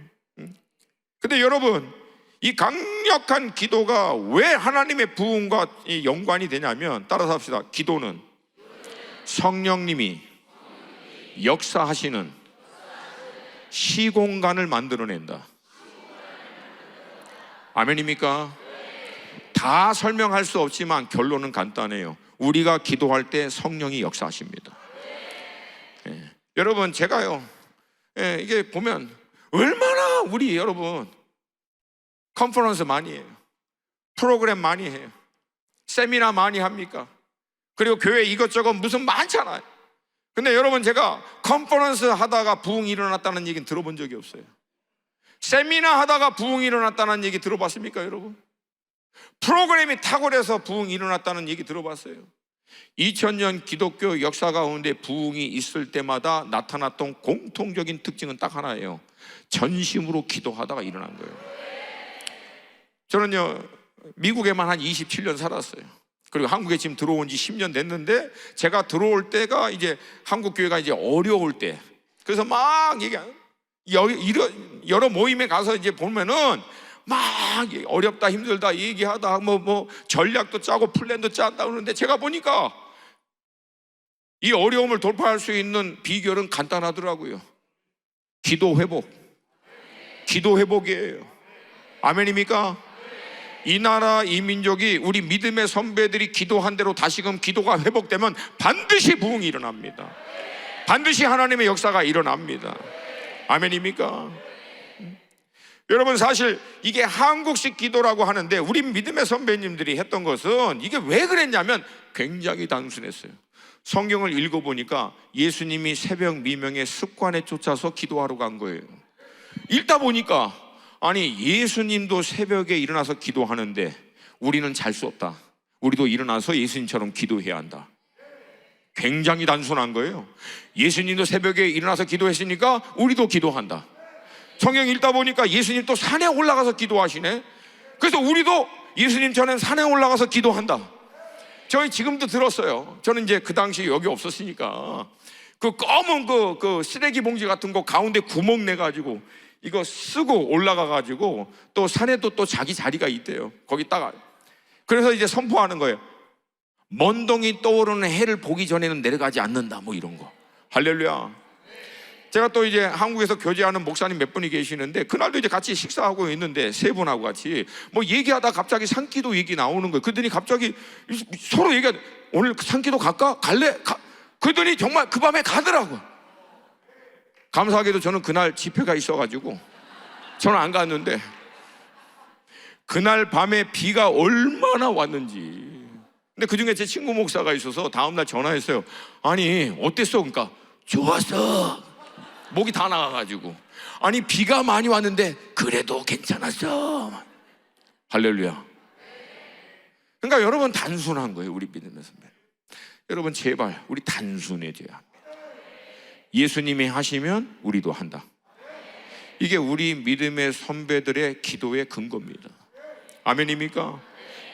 근데 여러분, 이 강력한 기도가 왜 하나님의 부흥과 연관이 되냐면, 따라서 합시다. 기도는 성령님이 역사하시는 시공간을 만들어낸다. 아멘입니까? 다 설명할 수 없지만 결론은 간단해요. 우리가 기도할 때 성령이 역사하십니다. 예. 여러분, 제가요, 이게 보면 얼마나 우리 여러분 컨퍼런스 많이 해요. 프로그램 많이 해요. 세미나 많이 합니까? 그리고 교회 이것저것 무슨 많잖아요. 근데 여러분, 제가 컨퍼런스 하다가 부흥이 일어났다는 얘기는 들어본 적이 없어요. 세미나 하다가 부흥이 일어났다는 얘기 들어봤습니까, 여러분? 프로그램이 탁월해서 부흥이 일어났다는 얘기 들어봤어요? 2000년 기독교 역사 가운데 부흥이 있을 때마다 나타났던 공통적인 특징은 딱 하나예요. 전심으로 기도하다가 일어난 거예요. 저는요, 미국에만 한 27년 살았어요. 그리고 한국에 지금 들어온 지 10년 됐는데, 제가 들어올 때가 이제 한국 교회가 이제 어려울 때, 그래서 막 여러 모임에 가서 이제 보면은 막 어렵다 힘들다 얘기하다 뭐 전략도 짜고 플랜도 짠다 그러는데, 제가 보니까 이 어려움을 돌파할 수 있는 비결은 간단하더라고요. 기도 회복. 기도 회복이에요. 아멘입니까? 이 나라 이 민족이, 우리 믿음의 선배들이 기도한 대로 다시금 기도가 회복되면 반드시 부흥이 일어납니다. 반드시 하나님의 역사가 일어납니다. 아멘입니까? 여러분, 사실 이게 한국식 기도라고 하는데, 우리 믿음의 선배님들이 했던 것은 이게 왜 그랬냐면 굉장히 단순했어요. 성경을 읽어보니까 예수님이 새벽 미명의 습관에 쫓아서 기도하러 간 거예요. 읽다 보니까, 아니, 예수님도 새벽에 일어나서 기도하는데 우리는 잘 수 없다. 우리도 일어나서 예수님처럼 기도해야 한다. 굉장히 단순한 거예요. 예수님도 새벽에 일어나서 기도했으니까 우리도 기도한다. 성경 읽다 보니까 예수님 또 산에 올라가서 기도하시네. 그래서 우리도 예수님처럼 산에 올라가서 기도한다. 저희 지금도 들었어요. 저는 이제 그 당시 여기 없었으니까 그 검은 그 쓰레기 봉지 같은 거 가운데 구멍 내가지고 이거 쓰고 올라가가지고 또 산에도 또 자기 자리가 있대요. 거기다가 그래서 이제 선포하는 거예요. 먼 동이 떠오르는 해를 보기 전에는 내려가지 않는다, 뭐 이런 거. 할렐루야. 제가 또 이제 한국에서 교제하는 목사님 몇 분이 계시는데, 그날도 이제 같이 식사하고 있는데 세 분하고 같이 뭐 얘기하다 갑자기 산기도 얘기 나오는 거예요. 그랬더니 갑자기 서로 얘기하다, 오늘 산기도 갈까? 갈래? 그랬더니 정말 그 밤에 가더라고. 감사하게도 저는 그날 집회가 있어가지고 저는 안 갔는데, 그날 밤에 비가 얼마나 왔는지. 근데 그중에 제 친구 목사가 있어서 다음날 전화했어요. 아니 어땠어? 그러니까 좋았어. 목이 다 나가가지고. 아니 비가 많이 왔는데 그래도 괜찮았어. 할렐루야. 그러니까 여러분, 단순한 거예요. 우리 믿음의 선배 여러분, 제발 우리 단순해져야 합니다. 예수님이 하시면 우리도 한다. 이게 우리 믿음의 선배들의 기도의 근거입니다. 아멘입니까?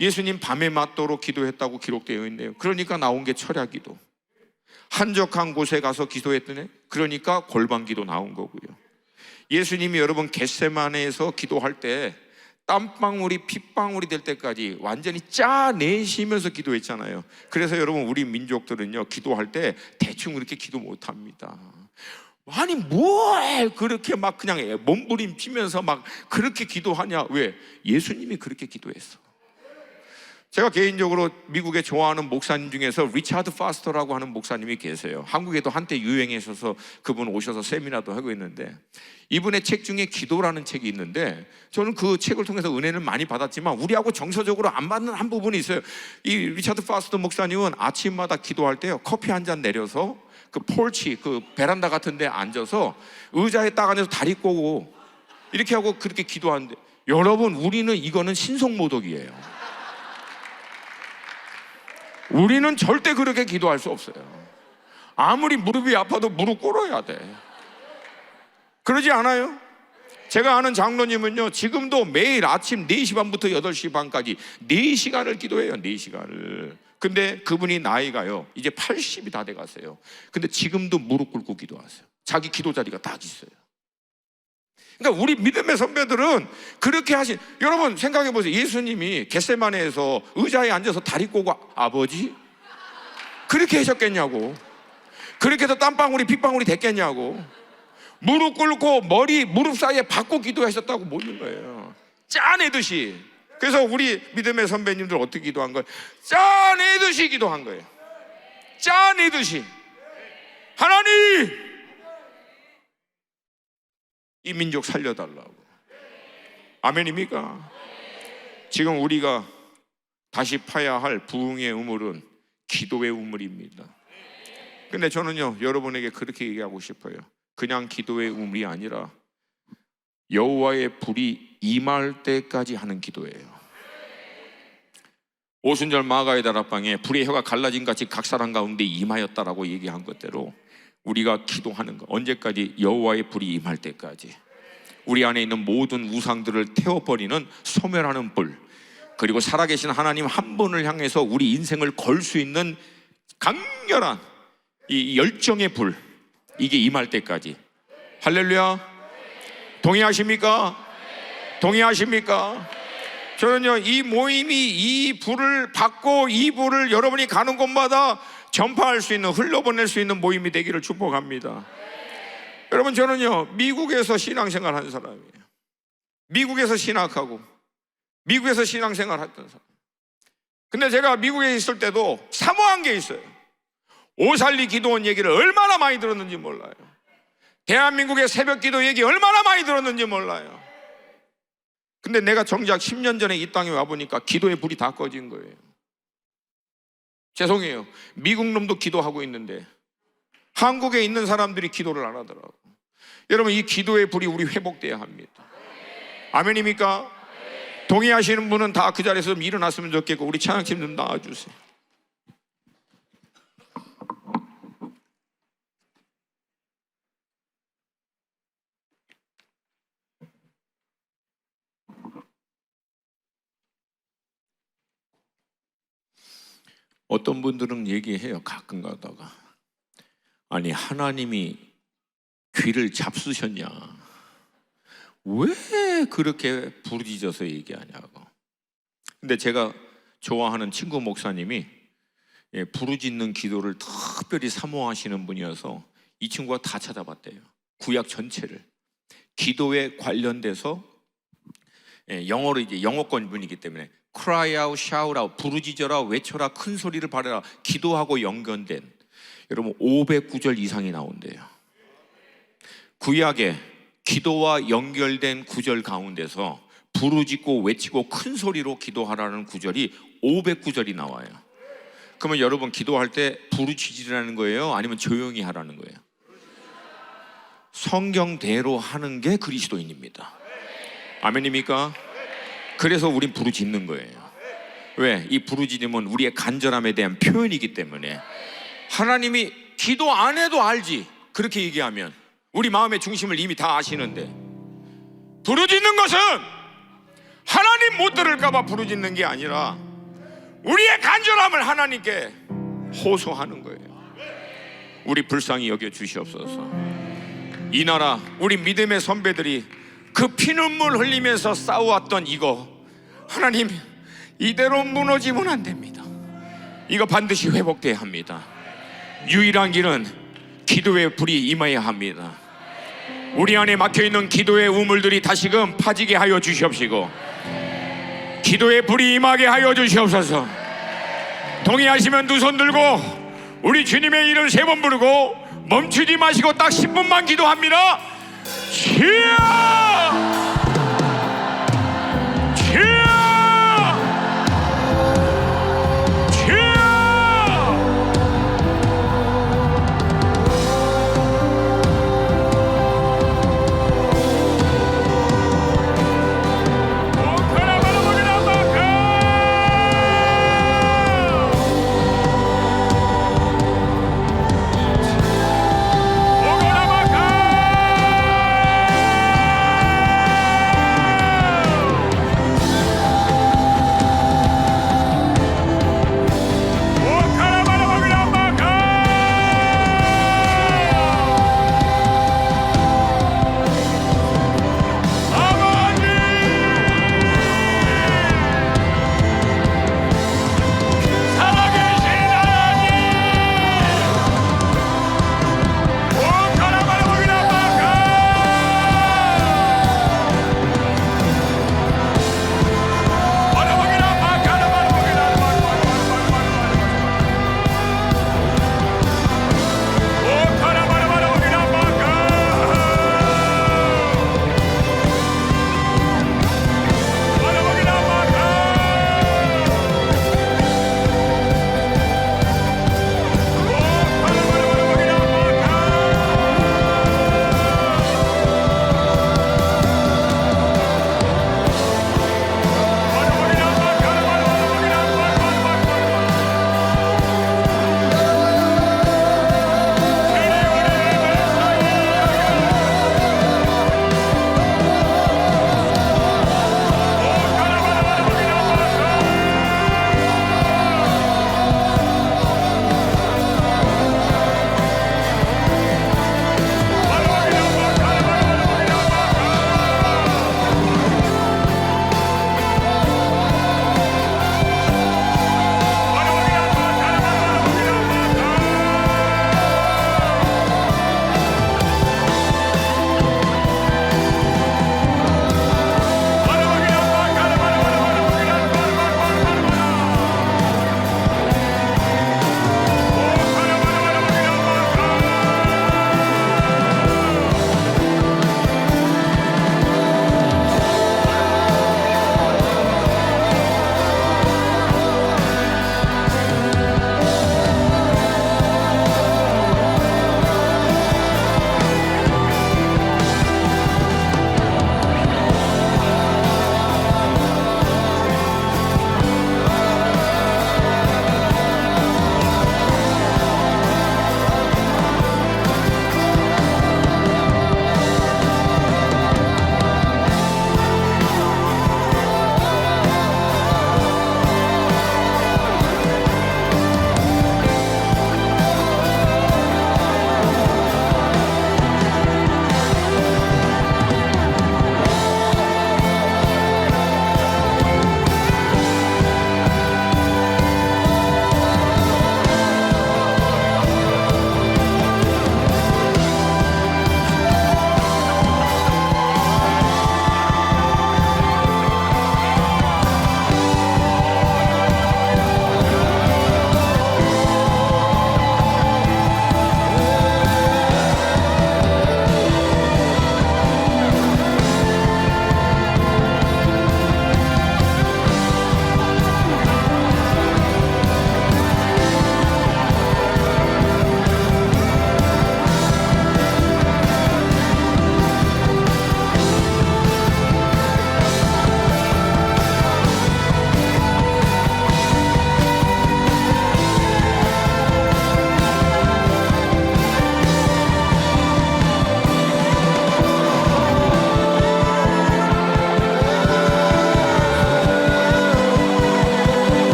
예수님 밤에 맞도록 기도했다고 기록되어 있네요. 그러니까 나온 게 철야기도. 한적한 곳에 가서 기도했더니 그러니까 골방기도 나온 거고요. 예수님이 여러분 겟세마네에서 기도할 때 땀방울이 핏방울이 될 때까지 완전히 짜내시면서 기도했잖아요. 그래서 여러분 우리 민족들은요 기도할 때 대충 그렇게 기도 못합니다. 아니 뭘 그렇게 막 그냥 몸부림치면서 막 그렇게 기도하냐. 왜? 예수님이 그렇게 기도했어. 제가 개인적으로 미국에 좋아하는 목사님 중에서 리차드 파스터라고 하는 목사님이 계세요. 한국에도 한때 유행했어서 그분 오셔서 세미나도 하고 있는데, 이분의 책 중에 기도라는 책이 있는데 저는 그 책을 통해서 은혜를 많이 받았지만 우리하고 정서적으로 안 맞는 한 부분이 있어요. 이 리차드 파스터 목사님은 아침마다 기도할 때요 커피 한 잔 내려서 그 폴치, 그 베란다 같은 데 앉아서 의자에 딱 앉아서 다리 꼬고 이렇게 하고 그렇게 기도하는데, 여러분 우리는 이거는 신성모독이에요. 우리는 절대 그렇게 기도할 수 없어요. 아무리 무릎이 아파도 무릎 꿇어야 돼. 그러지 않아요? 제가 아는 장로님은요 지금도 매일 아침 4시 반부터 8시 반까지 4시간을 기도해요. 4시간을. 근데 그분이 나이가요 이제 80이 다 돼가세요. 근데 지금도 무릎 꿇고 기도하세요. 자기 기도 자리가 딱 있어요. 그러니까 우리 믿음의 선배들은 그렇게 하신, 여러분 생각해 보세요. 예수님이 겟세마네에서 의자에 앉아서 다리 꼬고 아버지 그렇게 하셨겠냐고. 그렇게 해서 땀방울이 핏방울이 됐겠냐고. 무릎 꿇고 무릎 사이에 받고 기도하셨다고 묻는 거예요. 짜내듯이. 그래서 우리 믿음의 선배님들 어떻게 기도한 거예요? 짜내듯이 기도한 거예요. 짜내듯이. 하나님 이 민족 살려달라고. 아멘입니까? 지금 우리가 다시 파야 할 부흥의 우물은 기도의 우물입니다. 근데 저는요 여러분에게 그렇게 얘기하고 싶어요. 그냥 기도의 우물이 아니라 여호와의 불이 임할 때까지 하는 기도예요. 오순절 마가의 다락방에 불의 혀가 갈라진 같이 각 사람 가운데 임하였다라고 얘기한 것대로 우리가 기도하는 것, 언제까지? 여호와의 불이 임할 때까지. 우리 안에 있는 모든 우상들을 태워버리는 소멸하는 불, 그리고 살아계신 하나님 한 분을 향해서 우리 인생을 걸 수 있는 강렬한 이 열정의 불, 이게 임할 때까지. 할렐루야. 동의하십니까? 동의하십니까? 저는요 이 모임이 이 불을 받고 이 불을 여러분이 가는 곳마다 전파할 수 있는, 흘러보낼 수 있는 모임이 되기를 축복합니다. 여러분 저는요 미국에서 신앙생활 한 사람이에요. 미국에서 신학하고 미국에서 신앙생활 했던 사람. 근데 제가 미국에 있을 때도 사모한 게 있어요. 오살리 기도원 얘기를 얼마나 많이 들었는지 몰라요. 대한민국의 새벽 기도 얘기 얼마나 많이 들었는지 몰라요. 근데 내가 정작 10년 전에 이 땅에 와보니까 기도의 불이 다 꺼진 거예요. 죄송해요. 미국 놈도 기도하고 있는데 한국에 있는 사람들이 기도를 안 하더라고요. 여러분 이 기도의 불이 우리 회복돼야 합니다. 아멘입니까? 동의하시는 분은 다 그 자리에서 좀 일어났으면 좋겠고, 우리 찬양팀 좀 나와주세요. 어떤 분들은 얘기해요. 가끔 가다가, 아니 하나님이 귀를 잡수셨냐, 왜 그렇게 부르짖어서 얘기하냐고. 근데 제가 좋아하는 친구 목사님이 부르짖는 기도를 특별히 사모하시는 분이어서 이 친구가 다 찾아봤대요. 구약 전체를. 기도에 관련돼서 영어로 이제 영어권 분이기 때문에 cry out, shout out, 부르짖어라, 외쳐라, 큰 소리를 발해라, 기도하고 연결된 여러분 500구절 이상이 나온대요. 구약에 기도와 연결된 구절 가운데서 부르짖고 외치고 큰 소리로 기도하라는 구절이 500구절이 나와요. 그러면 여러분 기도할 때 부르짖으라는 거예요? 아니면 조용히 하라는 거예요? 성경대로 하는 게 그리스도인입니다. 아멘입니까? 그래서 우린 부르짖는 거예요. 왜? 이 부르짖음은 우리의 간절함에 대한 표현이기 때문에. 하나님이 기도 안 해도 알지, 그렇게 얘기하면 우리 마음의 중심을 이미 다 아시는데 부르짖는 것은 하나님 못 들을까봐 부르짖는 게 아니라 우리의 간절함을 하나님께 호소하는 거예요. 우리 불쌍히 여겨 주시옵소서. 이 나라 우리 믿음의 선배들이 그 피눈물 흘리면서 싸워왔던 이거, 하나님 이대로 무너지면 안 됩니다. 이거 반드시 회복돼야 합니다. 유일한 길은 기도의 불이 임해야 합니다. 우리 안에 막혀있는 기도의 우물들이 다시금 파지게 하여 주시옵시고 기도의 불이 임하게 하여 주시옵소서. 동의하시면 두 손 들고 우리 주님의 이름 3번 부르고 멈추지 마시고 딱 10분만 기도합니다. 주여! 주여!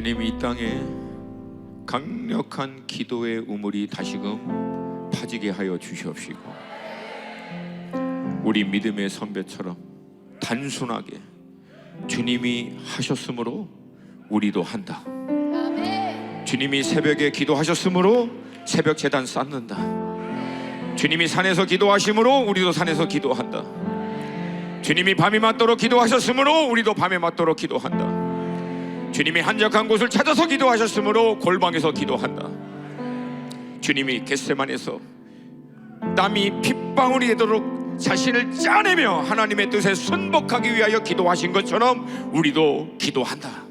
주님, 이 땅에 강력한 기도의 우물이 다시금 파지게 하여 주시옵시고, 우리 믿음의 선배처럼 단순하게 주님이 하셨으므로 우리도 한다. 주님이 새벽에 기도하셨으므로 새벽 제단 쌓는다. 주님이 산에서 기도하심으로 우리도 산에서 기도한다. 주님이 밤이 맞도록 기도하셨으므로 우리도 밤에 맞도록 기도한다. 주님이 한적한 곳을 찾아서 기도하셨으므로 골방에서 기도한다. 주님이 겟세마네에서 땀이 핏방울이 되도록 자신을 짜내며 하나님의 뜻에 순복하기 위하여 기도하신 것처럼 우리도 기도한다.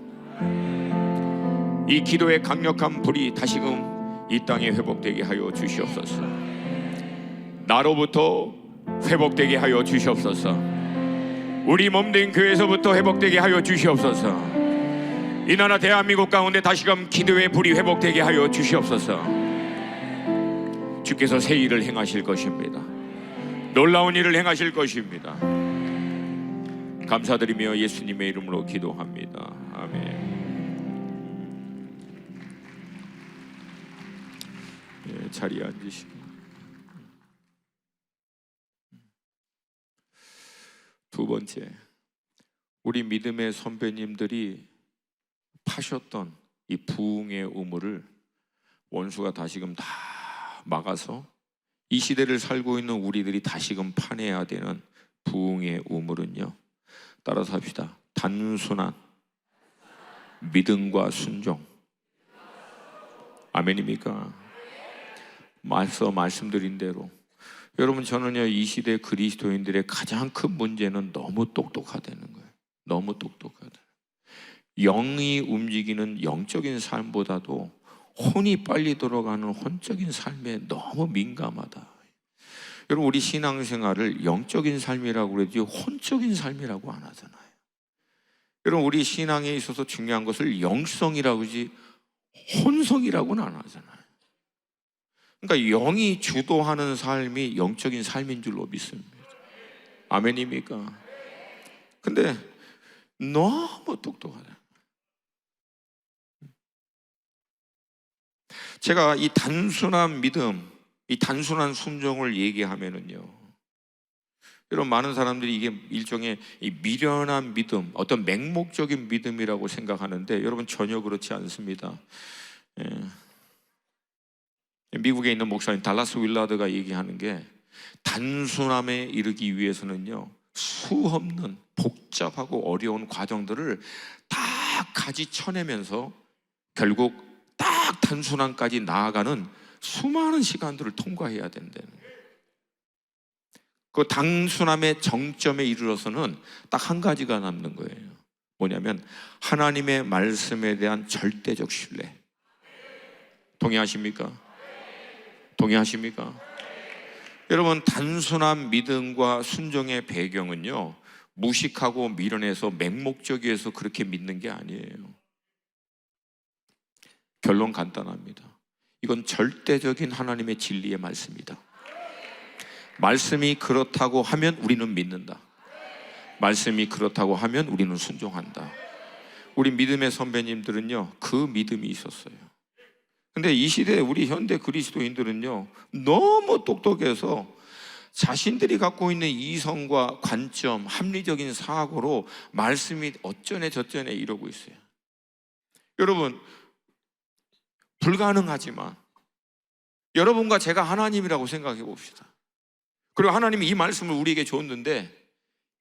이 기도의 강력한 불이 다시금 이 땅에 회복되게 하여 주시옵소서. 나로부터 회복되게 하여 주시옵소서. 우리 몸된 교회에서부터 회복되게 하여 주시옵소서. 이 나라 대한민국 가운데 다시금 기도의 불이 회복되게 하여 주시옵소서. 주께서 새 일을 행하실 것입니다. 놀라운 일을 행하실 것입니다. 감사드리며 예수님의 이름으로 기도합니다. 아멘. 자리에 앉으시고, 두 번째, 우리 믿음의 선배님들이 파셨던 이 부흥의 우물을 원수가 다시금 다 막아서 이 시대를 살고 있는 우리들이 다시금 파내야 되는 부흥의 우물은요, 따라서 합시다. 단순한 믿음과 순종. 아멘입니까? 앞서 말씀드린 대로 여러분, 저는요, 이 시대 그리스도인들의 가장 큰 문제는 너무 똑똑하다는 거예요. 너무 똑똑하다. 영이 움직이는 영적인 삶보다도 혼이 빨리 돌아가는 혼적인 삶에 너무 민감하다. 여러분, 우리 신앙생활을 영적인 삶이라고 그러지 혼적인 삶이라고 안 하잖아요. 여러분, 우리 신앙에 있어서 중요한 것을 영성이라고 하지 혼성이라고는 안 하잖아요. 그러니까 영이 주도하는 삶이 영적인 삶인 줄로 믿습니다. 아멘입니까? 근데 너무 똑똑하다. 제가 이 단순한 믿음, 이 단순한 순종을 얘기하면은요, 여러분, 많은 사람들이 이게 일종의 이 미련한 믿음, 어떤 맹목적인 믿음이라고 생각하는데, 여러분, 전혀 그렇지 않습니다. 미국에 있는 목사님 달라스 윌라드가 얘기하는 게, 단순함에 이르기 위해서는요, 수없는 복잡하고 어려운 과정들을 다 가지쳐내면서 결국 딱 단순함까지 나아가는 수많은 시간들을 통과해야 된다는 거예요. 그 단순함의 정점에 이르러서는 딱 한 가지가 남는 거예요. 뭐냐면 하나님의 말씀에 대한 절대적 신뢰. 동의하십니까? 동의하십니까? 여러분, 단순한 믿음과 순종의 배경은요, 무식하고 미련해서 맹목적이어서 그렇게 믿는 게 아니에요. 결론 간단합니다. 이건 절대적인 하나님의 진리의 말씀이다. 말씀이 그렇다고 하면 우리는 믿는다. 말씀이 그렇다고 하면 우리는 순종한다. 우리 믿음의 선배님들은요, 그 믿음이 있었어요. 근데 이 시대 우리 현대 그리스도인들은요, 너무 똑똑해서 자신들이 갖고 있는 이성과 관점, 합리적인 사고로 말씀이 어쩌네 저쩌네 이러고 있어요. 여러분, 불가능하지만 여러분과 제가 하나님이라고 생각해 봅시다. 그리고 하나님이 이 말씀을 우리에게 줬는데,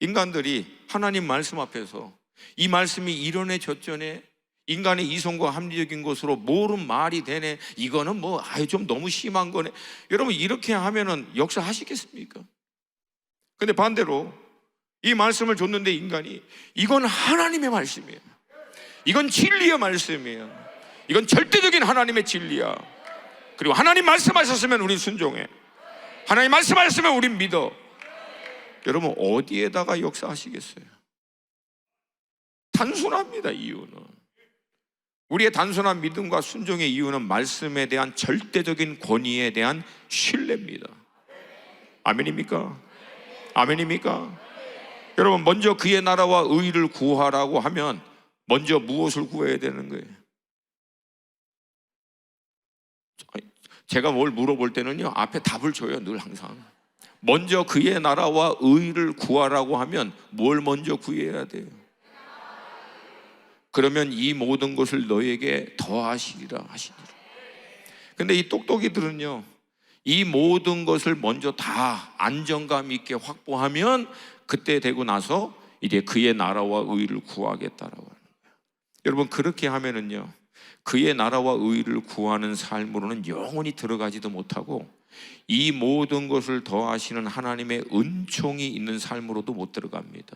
인간들이 하나님 말씀 앞에서 이 말씀이 이러네 저쩌네, 인간의 이성과 합리적인 것으로 뭐는 말이 되네, 이거는 뭐 좀 너무 심한 거네, 여러분, 이렇게 하면은 역사하시겠습니까? 근데 반대로 이 말씀을 줬는데 인간이 이건 하나님의 말씀이에요, 이건 진리의 말씀이에요, 이건 절대적인 하나님의 진리야, 그리고 하나님 말씀하셨으면 우린 순종해, 하나님 말씀하셨으면 우린 믿어. 여러분, 어디에다가 역사하시겠어요? 단순합니다. 이유는, 우리의 단순한 믿음과 순종의 이유는 말씀에 대한 절대적인 권위에 대한 신뢰입니다. 아멘입니까? 아멘입니까? 여러분, 먼저 그의 나라와 의를 구하라고 하면 먼저 무엇을 구해야 되는 거예요? 제가 뭘 물어볼 때는요, 앞에 답을 줘요. 늘 항상 먼저 그의 나라와 의를 구하라고 하면 뭘 먼저 구해야 돼요? 그러면 이 모든 것을 너에게 더하시리라 하시니라. 근데 이 똑똑이들은요, 이 모든 것을 먼저 다 안정감 있게 확보하면 그때 되고 나서 이제 그의 나라와 의를 구하겠다라고 하는 거예요. 여러분, 그렇게 하면은요, 그의 나라와 의를 구하는 삶으로는 영원히 들어가지도 못하고 이 모든 것을 더하시는 하나님의 은총이 있는 삶으로도 못 들어갑니다.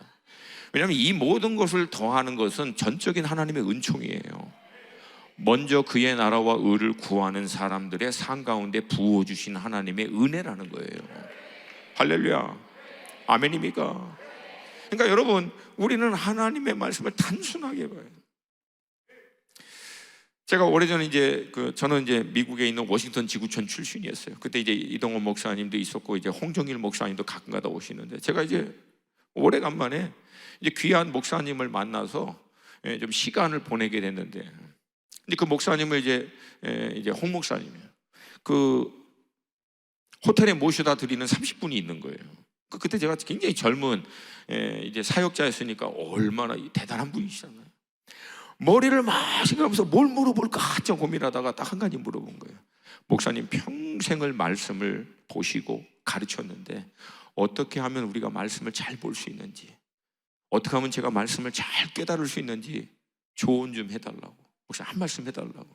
왜냐하면 이 모든 것을 더하는 것은 전적인 하나님의 은총이에요. 먼저 그의 나라와 의를 구하는 사람들의 삶 가운데 부어주신 하나님의 은혜라는 거예요. 할렐루야, 아멘입니까? 그러니까 여러분, 우리는 하나님의 말씀을 단순하게 봐요. 제가 오래전에 저는 이제 미국에 있는 워싱턴 지구촌 출신이었어요. 그때 이제 이동원 목사님도 있었고 이제 홍정일 목사님도 가끔가다 오시는데, 제가 이제 오래간만에 이제 귀한 목사님을 만나서 좀 시간을 보내게 됐는데, 근데 그 목사님을 이제 홍 목사님이에요. 그 호텔에 모셔다 드리는 30분이 있는 거예요. 그때 제가 굉장히 젊은 이제 사역자였으니까 얼마나 대단한 분이시잖아요. 머리를 막 생각하면서 뭘 물어볼까 한참 고민하다가 딱 한 가지 물어본 거예요. 목사님, 평생을 말씀을 보시고 가르쳤는데 어떻게 하면 우리가 말씀을 잘 볼 수 있는지, 어떻게 하면 제가 말씀을 잘 깨달을 수 있는지 조언 좀 해달라고, 목사님 한 말씀 해달라고.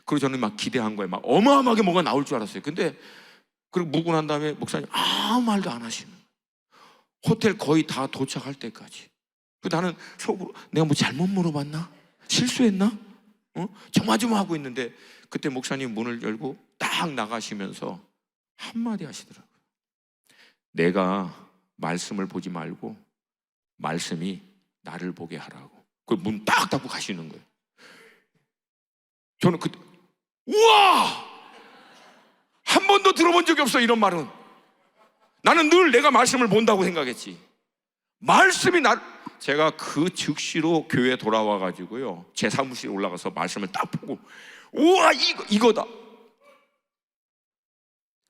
그리고 저는 막 기대한 거예요. 막 어마어마하게 뭐가 나올 줄 알았어요. 근데 그리고 묵고 난 다음에 목사님 아무 말도 안 하시는 거예요. 호텔 거의 다 도착할 때까지. 나는 속으로 내가 뭐 잘못 물어봤나? 실수했나? 조마조마하고 있는데 그때 목사님 문을 열고 딱 나가시면서 한마디 하시더라고요. 내가 말씀을 보지 말고 말씀이 나를 보게 하라고. 그 문 딱 닫고 가시는 거예요. 저는 그때 우와! 한 번도 들어본 적이 없어, 이런 말은. 나는 늘 내가 말씀을 본다고 생각했지. 말씀이 제가 그 즉시로 교회 돌아와 가지고요, 제 사무실에 올라가서 말씀을 딱 보고 우와, 이거다.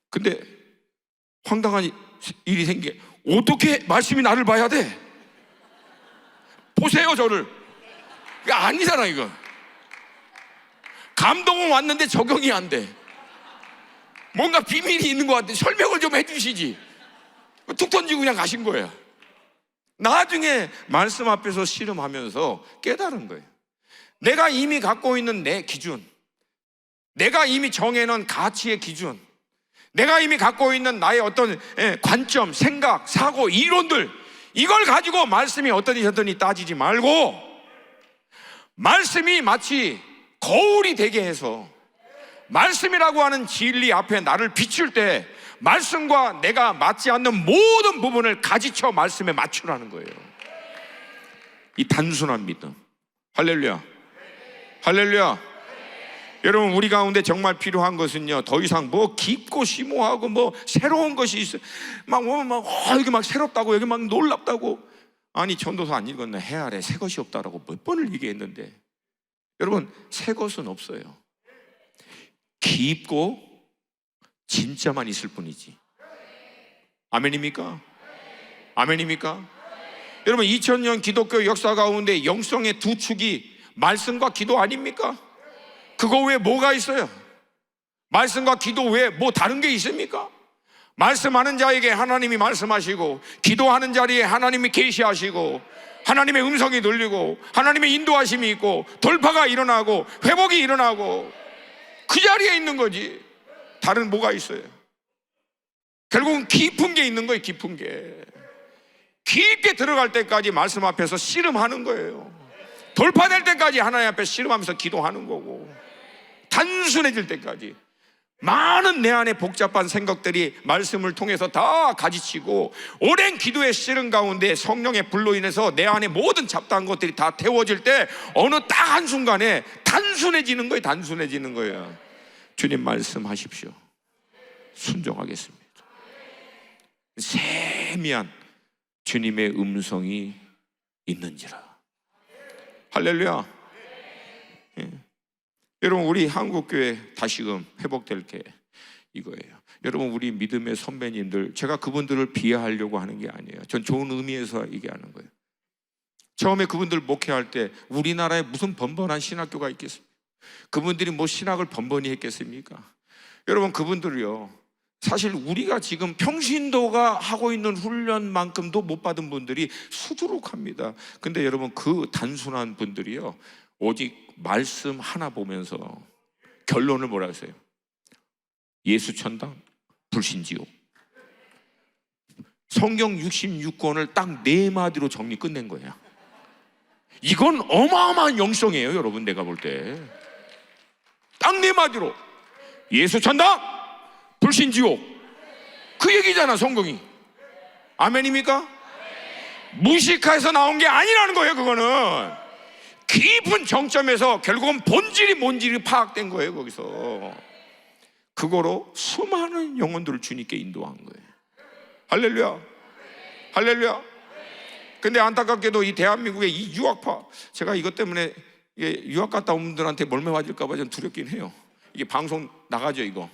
근데 황당한 일이 생긴 게, 어떻게 말씀이 나를 봐야 돼? 보세요, 저를. 이거 아니잖아, 이거. 감동은 왔는데 적용이 안 돼. 뭔가 비밀이 있는 것 같아. 설명을 좀 해주시지. 툭 던지고 그냥 가신 거예요. 나중에 말씀 앞에서 씨름하면서 깨달은 거예요. 내가 이미 갖고 있는 내 기준, 내가 이미 정해놓은 가치의 기준, 내가 이미 갖고 있는 나의 어떤 관점, 생각, 사고, 이론들, 이걸 가지고 말씀이 어떠니 저떠니 따지지 말고 말씀이 마치 거울이 되게 해서 말씀이라고 하는 진리 앞에 나를 비출 때 말씀과 내가 맞지 않는 모든 부분을 가지쳐 말씀에 맞추라는 거예요. 이 단순한 믿음. 할렐루야, 할렐루야. 여러분, 우리 가운데 정말 필요한 것은요, 더 이상 뭐 깊고 심오하고 뭐 새로운 것이 있어요. 여기 막 새롭다고, 여기 막 놀랍다고. 아니, 전도서 안 읽었나? 해 아래 새 것이 없다라고 몇 번을 얘기했는데, 여러분, 새 것은 없어요. 깊고 진짜만 있을 뿐이지. 아멘입니까? 아멘입니까? 여러분, 2000년 기독교 역사 가운데 영성의 두 축이 말씀과 기도 아닙니까? 그거 외에 뭐가 있어요? 말씀과 기도 외에 뭐 다른 게 있습니까? 말씀하는 자에게 하나님이 말씀하시고, 기도하는 자리에 하나님이 계시하시고, 하나님의 음성이 들리고, 하나님의 인도하심이 있고, 돌파가 일어나고, 회복이 일어나고, 그 자리에 있는 거지. 다른 뭐가 있어요? 결국은 깊은 게 있는 거예요. 깊은 게. 깊게 들어갈 때까지 말씀 앞에서 씨름하는 거예요. 돌파될 때까지 하나님 앞에 씨름하면서 기도하는 거고, 단순해질 때까지. 많은 내 안에 복잡한 생각들이 말씀을 통해서 다 가지치고, 오랜 기도의 씨름 가운데 성령의 불로 인해서 내 안에 모든 잡다한 것들이 다 태워질 때 어느 딱 한순간에 단순해지는 거예요. 단순해지는 거예요. 주님 말씀하십시오. 순종하겠습니다. 세미한 주님의 음성이 있는지라. 할렐루야. 예. 여러분, 우리 한국교회 다시금 회복될 게 이거예요. 여러분, 우리 믿음의 선배님들, 제가 그분들을 비하하려고 하는 게 아니에요. 전 좋은 의미에서 얘기하는 거예요. 처음에 그분들 목회할 때 우리나라에 무슨 번번한 신학교가 있겠습니까? 그분들이 뭐 신학을 번번이 했겠습니까? 여러분, 그분들이요, 사실 우리가 지금 평신도가 하고 있는 훈련만큼도 못 받은 분들이 수두룩합니다. 근데 여러분, 그 단순한 분들이요, 오직 말씀 하나 보면서 결론을 뭐라 했어요? 예수 천당, 불신지옥. 성경 66권을 딱 4마디로 정리 끝낸 거예요. 이건 어마어마한 영성이에요, 여러분. 내가 볼 때 딱 4마디로 예수 천당, 불신지옥. 그 얘기잖아, 성경이. 아멘입니까? 무식해서 나온 게 아니라는 거예요. 그거는 깊은 정점에서 결국은 본질이 뭔지를 파악된 거예요. 거기서 그거로 수많은 영혼들을 주님께 인도한 거예요. 할렐루야, 할렐루야. 근데 안타깝게도 이 대한민국의 이 유학파, 제가 이것 때문에 유학 갔다 온 분들한테 멀매 맞을까 봐 좀 두렵긴 해요. 이게 방송 나가죠, 이거.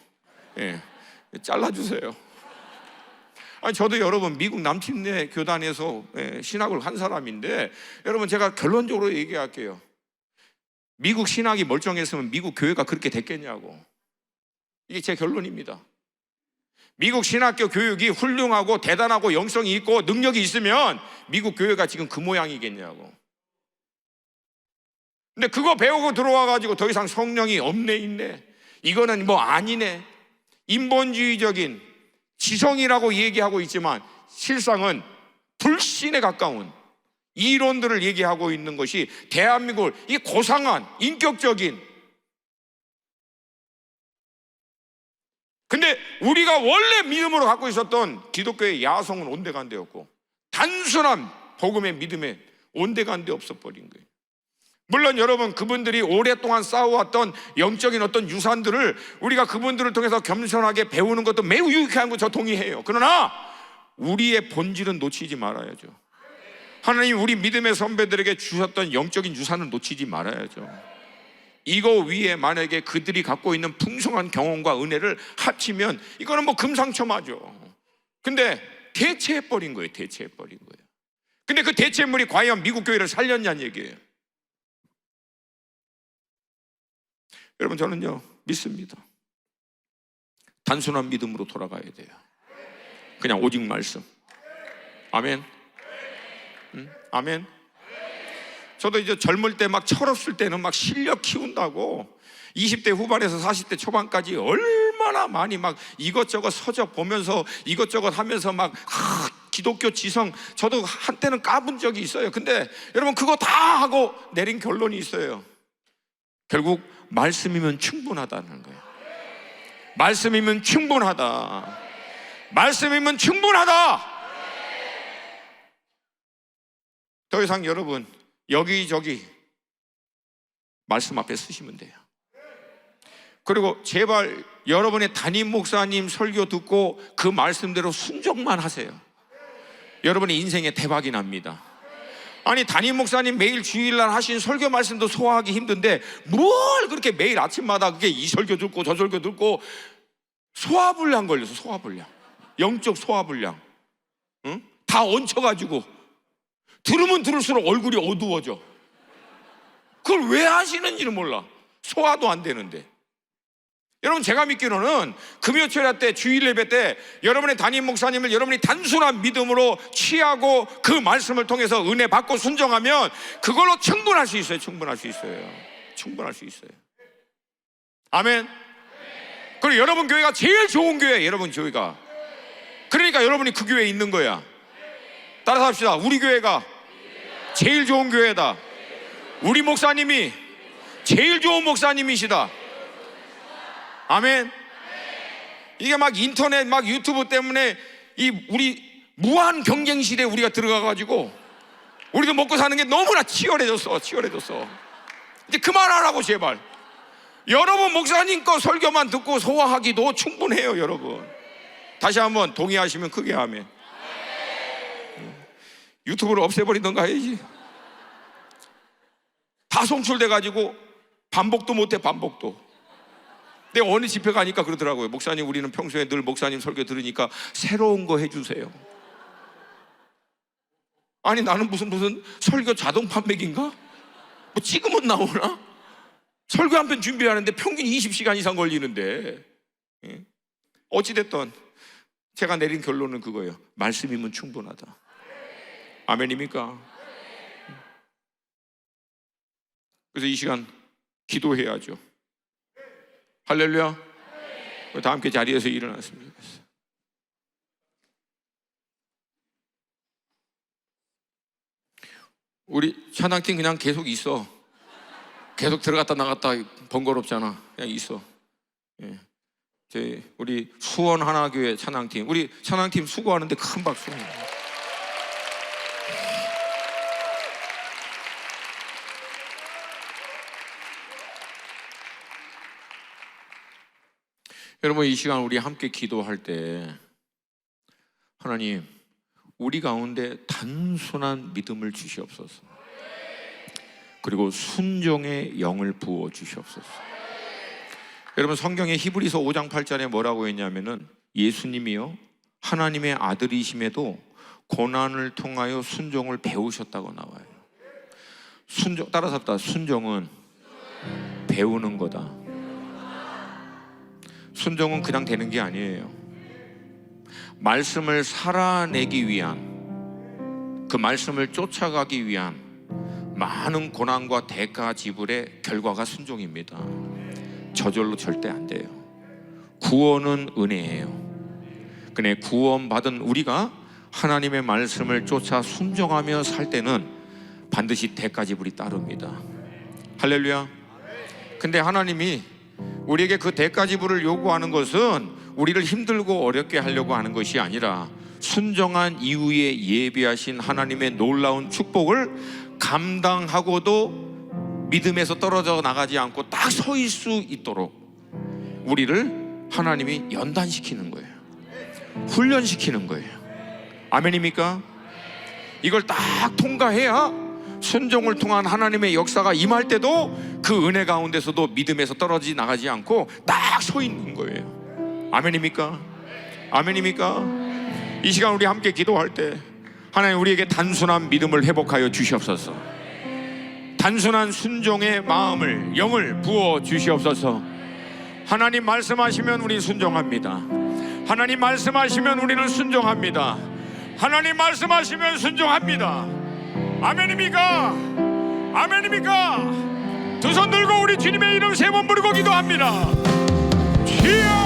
예, 잘라주세요. 아니, 저도 여러분 미국 남침내 교단에서 신학을 한 사람인데, 여러분 제가 결론적으로 얘기할게요. 미국 신학이 멀쩡했으면 미국 교회가 그렇게 됐겠냐고. 이게 제 결론입니다. 미국 신학교 교육이 훌륭하고 대단하고 영성이 있고 능력이 있으면 미국 교회가 지금 그 모양이겠냐고. 근데 그거 배우고 들어와가지고 더 이상 성령이 없네 있네, 이거는 뭐 아니네, 인본주의적인 지성이라고 얘기하고 있지만 실상은 불신에 가까운 이론들을 얘기하고 있는 것이 대한민국을, 이 고상한 인격적인, 근데 우리가 원래 믿음으로 갖고 있었던 기독교의 야성은 온데간데였고 단순한 복음의 믿음에 온데간데 없어버린 거예요. 물론 여러분, 그분들이 오랫동안 쌓아왔던 영적인 어떤 유산들을 우리가 그분들을 통해서 겸손하게 배우는 것도 매우 유익한 거 저 동의해요. 그러나 우리의 본질은 놓치지 말아야죠. 하나님 우리 믿음의 선배들에게 주셨던 영적인 유산을 놓치지 말아야죠. 이거 위에 만약에 그들이 갖고 있는 풍성한 경험과 은혜를 합치면 이거는 뭐 금상첨화죠. 근데 대체해버린 거예요. 대체해버린 거예요. 근데 그 대체물이 과연 미국 교회를 살렸냐는 얘기예요. 여러분, 저는요 믿습니다. 단순한 믿음으로 돌아가야 돼요. 그냥 오직 말씀. 아멘. 아멘. 저도 이제 젊을 때 막 철없을 때는 막 실력 키운다고 20대 후반에서 40대 초반까지 얼마나 많이 막 이것저것 서적 보면서 이것저것 하면서 막 기독교 지성, 저도 한때는 까본 적이 있어요. 근데 여러분, 그거 다 하고 내린 결론이 있어요. 결국 말씀이면 충분하다는 거예요. 말씀이면 충분하다. 말씀이면 충분하다. 더 이상 여러분 여기저기 말씀 앞에 쓰시면 돼요. 그리고 제발 여러분의 담임 목사님 설교 듣고 그 말씀대로 순종만 하세요. 여러분의 인생에 대박이 납니다. 아니, 담임 목사님 매일 주일날 하신 설교 말씀도 소화하기 힘든데 뭘 그렇게 매일 아침마다 그게 이 설교 듣고 저 설교 듣고 소화불량 걸려서, 소화불량, 영적 소화불량, 응? 다 얹혀가지고 들으면 들을수록 얼굴이 어두워져. 그걸 왜 하시는지는 몰라. 소화도 안 되는데. 여러분, 제가 믿기로는 금요철야 때, 주일 예배 때 여러분의 담임 목사님을 여러분이 단순한 믿음으로 취하고 그 말씀을 통해서 은혜 받고 순종하면 그걸로 충분할 수 있어요. 충분할 수 있어요. 충분할 수 있어요. 아멘. 그리고 여러분 교회가 제일 좋은 교회, 여러분 교회가. 그러니까 여러분이 그 교회에 있는 거야. 따라서 합시다. 우리 교회가 제일 좋은 교회다. 우리 목사님이 제일 좋은 목사님이시다. 아멘. 이게 막 인터넷, 막 유튜브 때문에 우리 무한 경쟁 시대에 우리가 들어가가지고 우리도 먹고 사는 게 너무나 치열해졌어. 이제 그만하라고, 제발. 여러분 목사님 거 설교만 듣고 소화하기도 충분해요, 여러분. 다시 한번 동의하시면 크게 아멘. 유튜브를 없애버리던가 해야지. 다 송출돼가지고 반복도 못해, 반복도. 내가 어느 집회 가니까 그러더라고요. 목사님, 우리는 평소에 늘 목사님 설교 들으니까 새로운 거 해주세요. 아니, 나는 무슨 설교 자동 판매기인가? 뭐 찍으면 나오나? 설교 한 편 준비하는데 평균 20시간 이상 걸리는데. 어찌됐든 제가 내린 결론은 그거예요. 말씀이면 충분하다. 아멘입니까? 그래서 이 시간 기도해야죠. 할렐루야. 다 함께 자리에서 일어났으면 좋겠어요. 우리 찬양팀 그냥 계속 있어. 계속 들어갔다 나갔다 번거롭잖아. 그냥 있어. 우리 수원 하나교회 찬양팀, 우리 찬양팀 수고하는데 큰 박수. 여러분, 이 시간 우리 함께 기도할 때 하나님, 우리 가운데 단순한 믿음을 주시옵소서. 그리고 순종의 영을 부어 주시옵소서. 여러분, 성경에 히브리서 5장 8절에 뭐라고 했냐면은 예수님이요 하나님의 아들이심에도 고난을 통하여 순종을 배우셨다고 나와요. 순종, 따라서 합시다. 순종은 배우는 거다. 순종은 그냥 되는 게 아니에요. 말씀을 살아내기 위한, 그 말씀을 쫓아가기 위한 많은 고난과 대가 지불의 결과가 순종입니다. 저절로 절대 안 돼요. 구원은 은혜예요. 근데 구원받은 우리가 하나님의 말씀을 쫓아 순종하며 살 때는 반드시 대가 지불이 따릅니다. 할렐루야. 근데 하나님이 우리에게 그 대가 지불을 요구하는 것은 우리를 힘들고 어렵게 하려고 하는 것이 아니라 순종한 이후에 예비하신 하나님의 놀라운 축복을 감당하고도 믿음에서 떨어져 나가지 않고 딱 서 있을 수 있도록 우리를 하나님이 연단시키는 거예요. 훈련시키는 거예요. 아멘입니까? 이걸 딱 통과해야 순종을 통한 하나님의 역사가 임할 때도 그 은혜 가운데서도 믿음에서 떨어지 나가지 않고 딱 서 있는 거예요. 아멘입니까? 아멘입니까? 이 시간 우리 함께 기도할 때 하나님, 우리에게 단순한 믿음을 회복하여 주시옵소서. 단순한 순종의 마음을, 영을 부어 주시옵소서. 하나님 말씀하시면 우리 순종합니다. 하나님 말씀하시면 우리는 순종합니다. 하나님 말씀하시면 순종합니다. 아멘입니까? 아멘입니까? 두 손 들고 우리 주님의 이름 세 번 부르고 기도합니다. 주여!